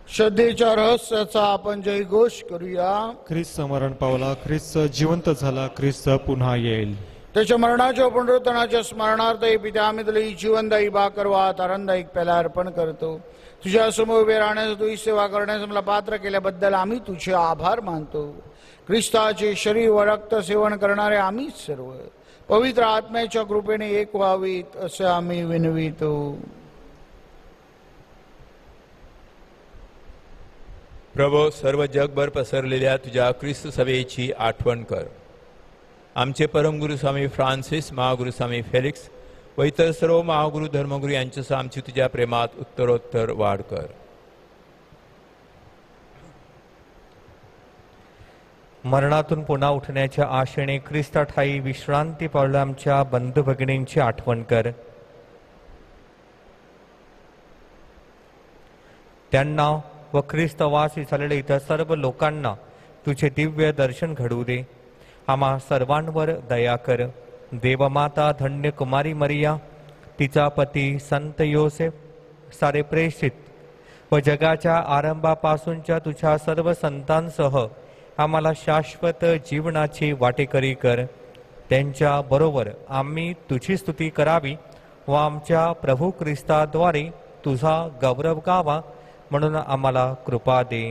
श्रद्धेच्या रहस्याचा आपण जयघोष करूया. ख्रिस्त मरण पावला, ख्रिस्त जिवंत झाला, ख्रिस्त पुन्हा येईल. त्याच्या मरणाच्या पुनरुत्थानाच्या स्मरणार्थ हे पित्या, आम्ही तुला ही जीवनदायी भाकर व आनंददायक प्याला अर्पण करतो. तुझ्या समोर उभे राहण्यास, तुझी सेवा करण्यास मला पात्र केल्याबद्दल आम्ही तुझे आभार मानतो. ख्रिस्ताचे शरीर व रक्त सेवन करणारे आम्ही सर्व पवित्र आत्म्याच्या कृपेने एक व्हावीत असे आम्ही विनवितो. प्रभो, सर्व जगभर पसरलेल्या तुझ्या ख्रिस्त सभेची आठवण कर. आमचे परमगुरू स्वामी फ्रान्सिस, महागुरू स्वामी फेलिक्स व इतर सर्व महागुरू धर्मगुरू यांच्यासह आमची तुझ्या प्रेमात उत्तरोत्तर वाढ कर. मरणातून पुन्हा उठण्याच्या आशेने ख्रिस्त ठाई विश्रांती पावलेल्या आमच्या बंधू भगिनींची आठवण कर. त्यांना व ख्रिस्तवासी झालेल्या इतर सर्व लोकांना तुझे दिव्य दर्शन घडवू दे. आम्हा सर्वांवर दया कर. देवमाता धन्य कुमारी मरिया, तिचा पती संत योसेफ, सारे प्रेषित व जगाच्या आरंभापासूनच्या तुझ्या सर्व संतांसह आम्हाला शाश्वत जीवनाची वाटेकरी कर. त्यांच्या बरोबर आम्ही तुझी स्तुती करावी व आमच्या प्रभू ख्रिस्ताद्वारे तुझा गौरव गावा, म्हणून आम्हाला कृपा दे.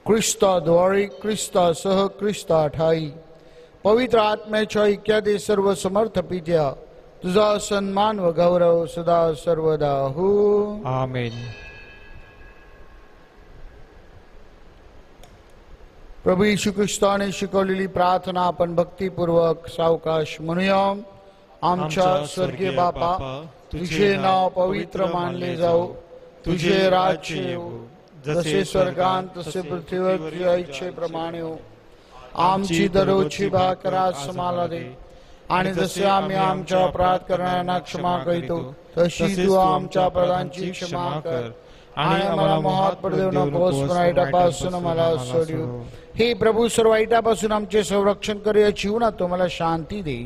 ख्रिस्ताद्वारे, ख्रिस्तासह, ख्रिस्ता ठाई पवित्र आत्म्याच्या ऐक्यात सर्व समर्थ पित्या, तुझा सन्मान व गौरव सदा सर्वदा हो. आमेन. प्रभू येशू ख्रिस्ताने शिकवलेली प्रार्थना आपण भक्तिपूर्वक सावकाश म्हणूया. आमच्या स्वर्गीय बापा, तुझे नाव पवित्र मानले जाओ, तुझे राज्य येवो, जसे स्वर्गात तसे पृथ्वीवर तुझ्या इच्छेप्रमाणे हो. आमची दररोजची भाकर आज आम्हाला दे, आणि जसे आम्ही आमच्या अपराध करणाऱ्यांना क्षमा करीतो, तशी तू आमच्या अपराधांची क्षमा कर. आणि आम्हाला मोहात पडू नकोस, पण वाईटापासून मला सोडू. हे प्रभू, सर्व वाईटापासून आमचे संरक्षण कर. या जीवनात तुम्हाला शांती दे.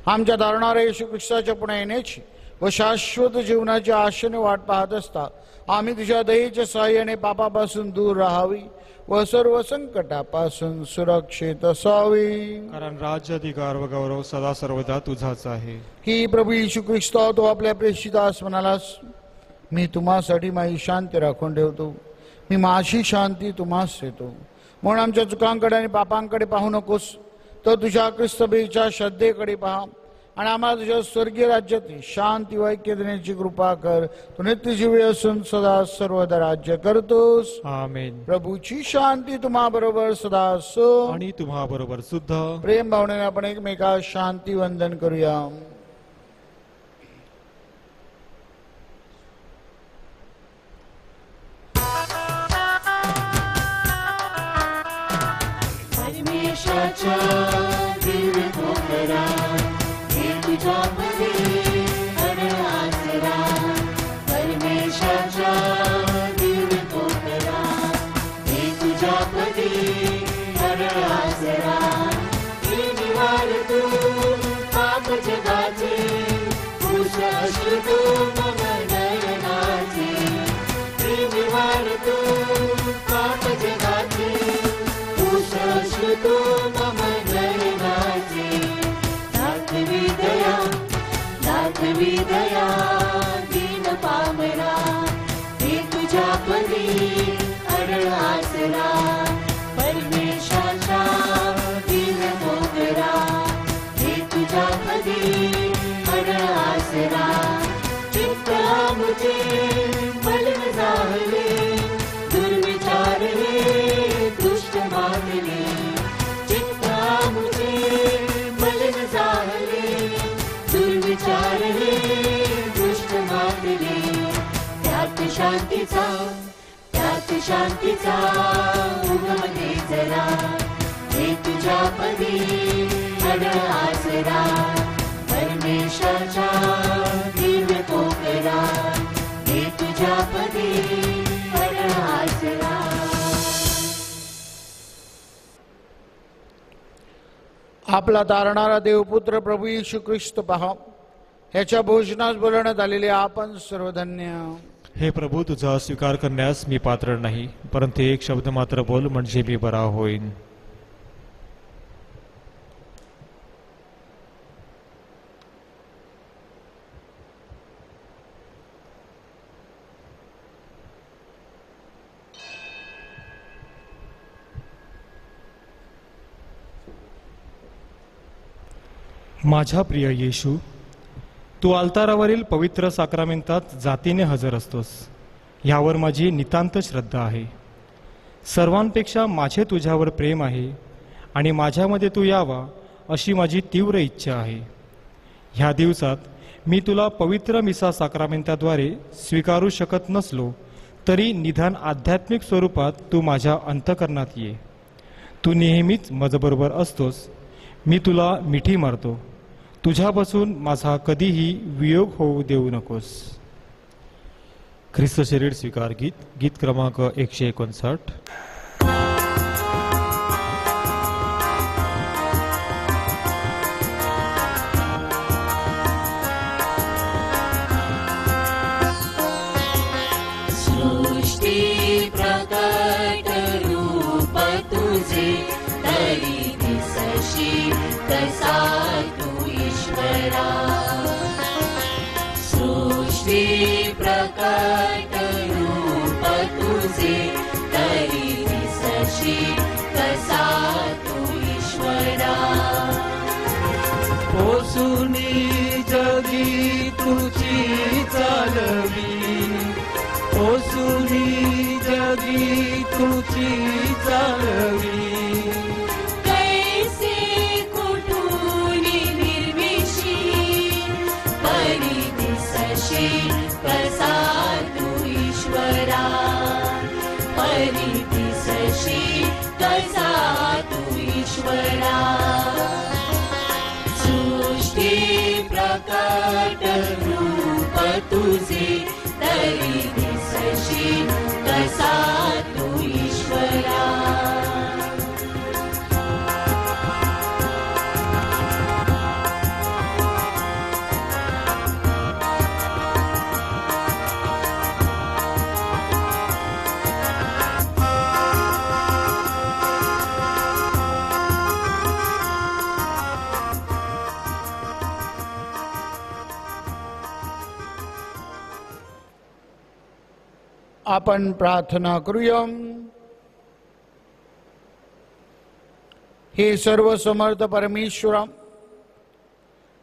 आमच्या धारणाऱ्या येशू ख्रिस्ताच्या पुन्हा येण्याची व शाश्वत जीवनाच्या आशेने वाट पाहत असता आम्ही तुझ्या दयेच्या सहाय्याने पापापासून दूर राहावी व सर्व संकटापासून सुरक्षित असावी. कारण राज्य, अधिकार व गौरव सदा सर्वदा तुझाच आहे. की प्रभू येशू ख्रिस्ता, तो आपल्या प्रेषितास म्हणालास, मी तुम्हासाठी माझी शांती राखून ठेवतो, मी माझी शांती तुम्हास देतो. म्हणून आमच्या चुकांकडे आणि पापांकडे पाहू नकोस, तर तुझ्या ख्रिस्तभेच्या श्रद्धेकडे पहा आणि आम्हाला तुझ्या स्वर्गीय राज्यातील शांती व ऐक्य देण्याची कृपा कर. तू नित्यजीवी असून सदा सर्वदा राज्य करतोस. आमेन. प्रभूची शांती तुम्हा बरोबर सदा असो. आणि तुम्हा बरोबर सुद्धा. प्रेम भावनेने आपण एकमेका शांती वंदन करूया. परमेशाच्या दिव्य कोपरा, हे तुझ्यामध्ये आसरा. परमेशाच्या दिव्य कोपरा, हे तुझ्यामध्ये आसरा. हे निवार तू पाप जगाचे, उषा तू मम नयनाचे. हे निवार तू पाप जगाचे, तू मम आसरा परमेशाचा दिव्य पोकरा हे तुझ्या पदी खरा आसरा चित्त आमचे मलिन झाले दुर्विचारले दुष्ट मागले चित्त आमचे मलिन झाले दुर्विचारले दुष्ट मागले त्यात शांतीचा उगम दे जरा हे तुझ्या पदी खरा आसरा परमेशाचा दिव्य पोकरा हे तुझ्या पदी खरा आसरा. आपला तारणारा देवपुत्र प्रभू येशू ख्रिस्त पहा. ह्याच्या भोजनास बोलवण्यात आलेले आपण सर्वधन्य. हे प्रभू, तुझा स्वीकार करण्यास मी पात्र नाही, परंतु एक शब्द मात्र बोल म्हणजे मी बरा होईन. माझ्या प्रिय येशू, तू अल्तारावरील पवित्र साक्रामेंतात जातीने हजर असतोस, यावर माझी नितांत श्रद्धा आहे. सर्वांपेक्षा माझे तुझ्यावर प्रेम आहे आणि माझ्यामध्ये तू यावा अशी माझी तीव्र इच्छा आहे. ह्या दिवसात मी तुला पवित्र मिसा साक्रामेंताद्वारे स्वीकारू शकत नसलो तरी निदान आध्यात्मिक स्वरूपात तू माझ्या अंतःकरणात ये. तू नेहमीच माझ्याबरोबर असतोस. मी तुला मिठी मारतो. तुझ्यापासून माझा कधीही वियोग होऊ देऊ नकोस. ख्रिस्त शरीर स्वीकार गीत, गीत क्रमांक 159. सृष्टी प्रकट रूप तुझे तरी दिसशी कसा सृष्टी प्रकट रूप तुझे तरी दिसशी कसा तू ईश्वरा. ओसुनी जगी तुझी चालवी, ओसुनी जगी तुझी चालवी. कसा तू ईश्वरा परिदिसशी कसा तू ईश्वरा. सृष्टी प्रकट रूप तुझे तरी दिसशी कसा तू ईश्वरा. आपण प्रार्थना करूया. हे सर्व समर्थ परमेश्वरा,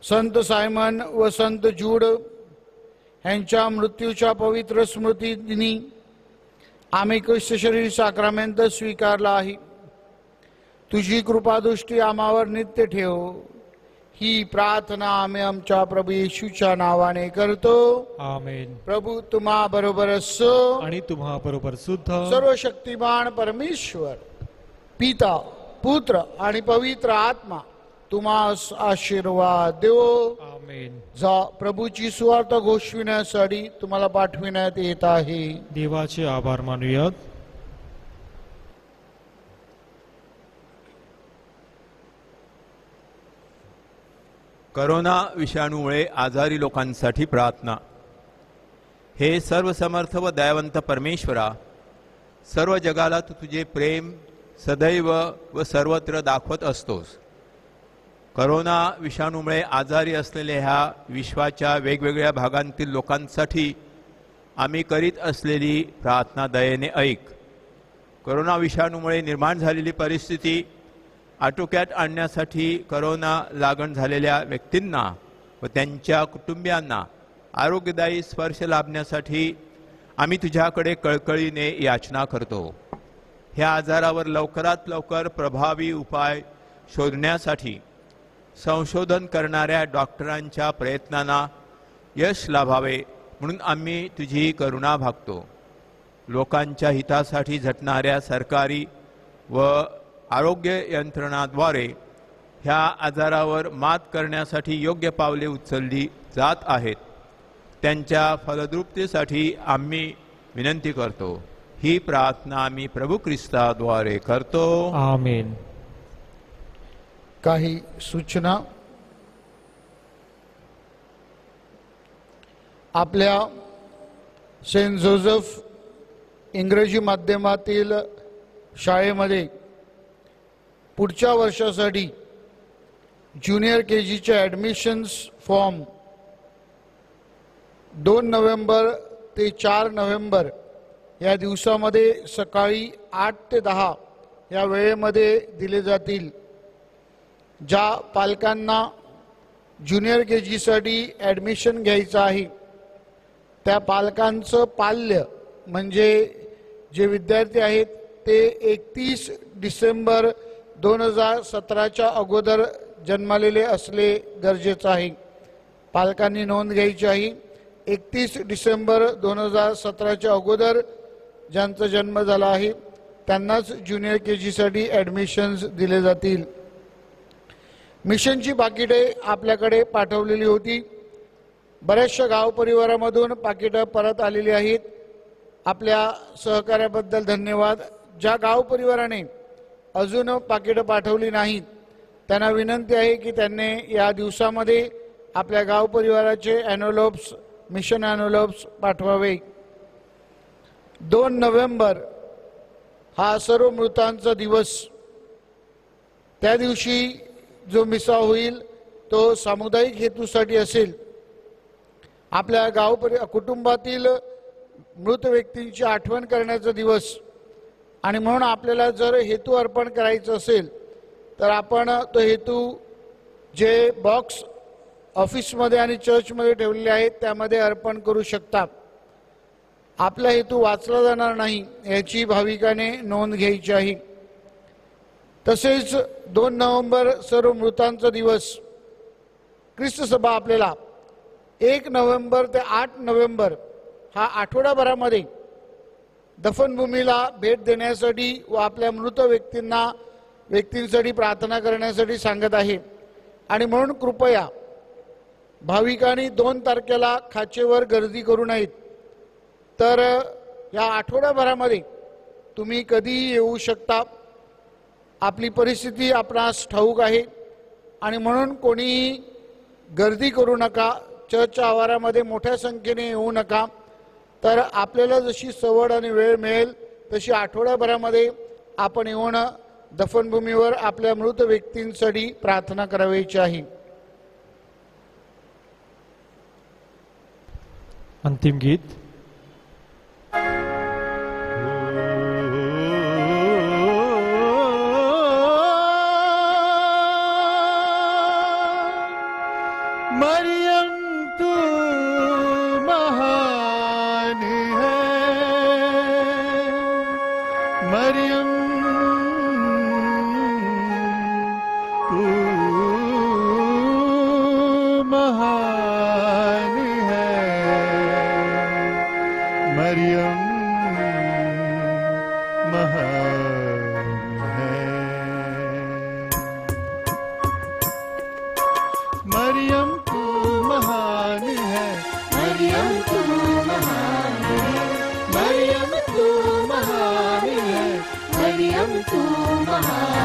संत सायमन व संत जूड यांच्या मृत्यूच्या पवित्र स्मृती दिनी आम्ही ख्रिस्त शरीर साक्रामेंत स्वीकारला आहे. तुझी कृपादृष्टी आम्हावर नित्य ठेव. ही प्रार्थना आम्ही आमच्या प्रभू येशूच्या नावाने करतो. आमेन. प्रभू तुम्हा बरोबर असो आणि तुम्हा बरोबर सुद्धा सर्व शक्तिमान परमेश्वर पिता पुत्र आणि पवित्र आत्मा तुम्हास आशीर्वाद देवो. आमेन. जा प्रभूची सुवार्ता घोषविण्यासाठी तुम्हाला पाठविण्यात येत आहे. देवाचे आभार मानूयात. करोना विषाणूमुळे आजारी लोकांसाठी प्रार्थना. हे सर्वसमर्थ व दयावंत परमेश्वरा, सर्व जगाला तू तुझे प्रेम सदैव व सर्वत्र दाखवत असतोस. करोना विषाणूमुळे आजारी असलेल्या ह्या विश्वाच्या वेगवेगळ्या भागांतील लोकांसाठी आम्ही करीत असलेली प्रार्थना दयेने ऐक. कोरोना विषाणूमुळे निर्माण झालेली परिस्थिती आटोक्यात आणण्यासाठी कोरोना लागण झालेल्या व्यक्तींना व त्यांच्या कुटुंबियांना आरोग्यदायी स्पर्श लाभण्यासाठी आम्ही तुझ्याकडे कळकळीने याचना करतो. ह्या आजारावर लवकरात लवकर प्रभावी उपाय शोधण्यासाठी संशोधन करणाऱ्या डॉक्टरांच्या प्रयत्नांना यश लाभावे म्हणून आम्ही तुझी करुणा भागतो. लोकांच्या हितासाठी झटणाऱ्या सरकारी व आरोग्य यंत्रणाद्वारे ह्या आजारावर मात करण्यासाठी योग्य पावले उचलली जात आहेत. त्यांच्या फलद्रुपतेसाठी आम्ही विनंती करतो. ही प्रार्थना आम्ही प्रभू ख्रिस्ताद्वारे करतो. आमेन. काही सूचना. आपल्या सेंट जोसेफ इंग्रजी माध्यमातील शाळेमध्ये पुढच्या वर्षासाठी ज्युनियर KGचे ॲडमिशन्स फॉर्म 2 नोव्हेंबर ते 4 नोव्हेंबर या दिवसामध्ये सकाळी 8 ते 10 या वेळेमध्ये दिले जातील. ज्या पालकांना ज्युनियर KGसाठी ॲडमिशन घ्यायचं आहे त्या पालकांचं पाल्य म्हणजे जे विद्यार्थी आहेत ते 31 डिसेंबर 2017च्या अगोदर जन्मलेले असले गरजेचं आहे. पालकांनी नोंद घ्यायची आहे. 31 डिसेंबर 2017च्या अगोदर ज्यांचा जन्म झाला आहे त्यांनाच ज्युनियर KGसाठी ॲडमिशन्स दिले जातील. मिशनची पाकिटे आपल्याकडे पाठवलेली होती. बऱ्याचशा गाव परिवारामधून पाकिटं परत आलेली आहेत. आपल्या सहकार्याबद्दल धन्यवाद. ज्या गाव परिवाराने अजून पाकिटं पाठवली नाहीत त्यांना विनंती आहे की त्यांनी या दिवसामध्ये आपल्या गाव परिवाराचे एन्व्हलप्स मिशन एन्व्हलप्स पाठवावे. 2 नोव्हेंबर हा सर्व मृतांचा दिवस. त्या दिवशी जो मिसा होईल तो सामुदायिक हेतूसाठी असेल. आपल्या गाव कुटुंबातील मृत व्यक्तींची आठवण करण्याचा दिवस आणि म्हणून आपल्याला जर हेतू अर्पण करायचं असेल तर आपण तो हेतू जे बॉक्स ऑफिसमध्ये आणि चर्चमध्ये ठेवलेले आहेत त्यामध्ये अर्पण करू शकता. आपला हेतू वाचला जाणार नाही याची भाविकाने नोंद घ्यायची आहे. तसेच 2 नोव्हेंबर सर्व मृतांचा दिवस. ख्रिस्त सभा आपल्याला 1 नोव्हेंबर ते 8 नोव्हेंबर हा आठवडाभरामध्ये दफनभूमीला भेट देण्यासाठी व आपल्या मृत व्यक्तींसाठी प्रार्थना करण्यासाठी सांगत आहे. आणि म्हणून कृपया भाविकांनी 2 तारखेला खाचेवर गर्दी करू नयेत. तर या आठवडाभरामध्ये तुम्ही कधीही येऊ शकता. आपली परिस्थिती आपणास ठाऊक आहे आणि म्हणून कोणीही गर्दी करू नका. चर्चच्या आवारामध्ये मोठ्या संख्येने येऊ नका. तर आपल्याला जशी सवड आणि वेळ मिळेल तशी आठवड्याभरामध्ये आपण येऊन दफनभूमीवर आपल्या मृत व्यक्तींसाठी प्रार्थना करायची आहे. अंतिम गीत. मरियम तू महान है, मरियम तू महान है, मरियम महान है, मरियम महान है, मरियम तू महान है, मरियम तू महान है, मरियम तू महान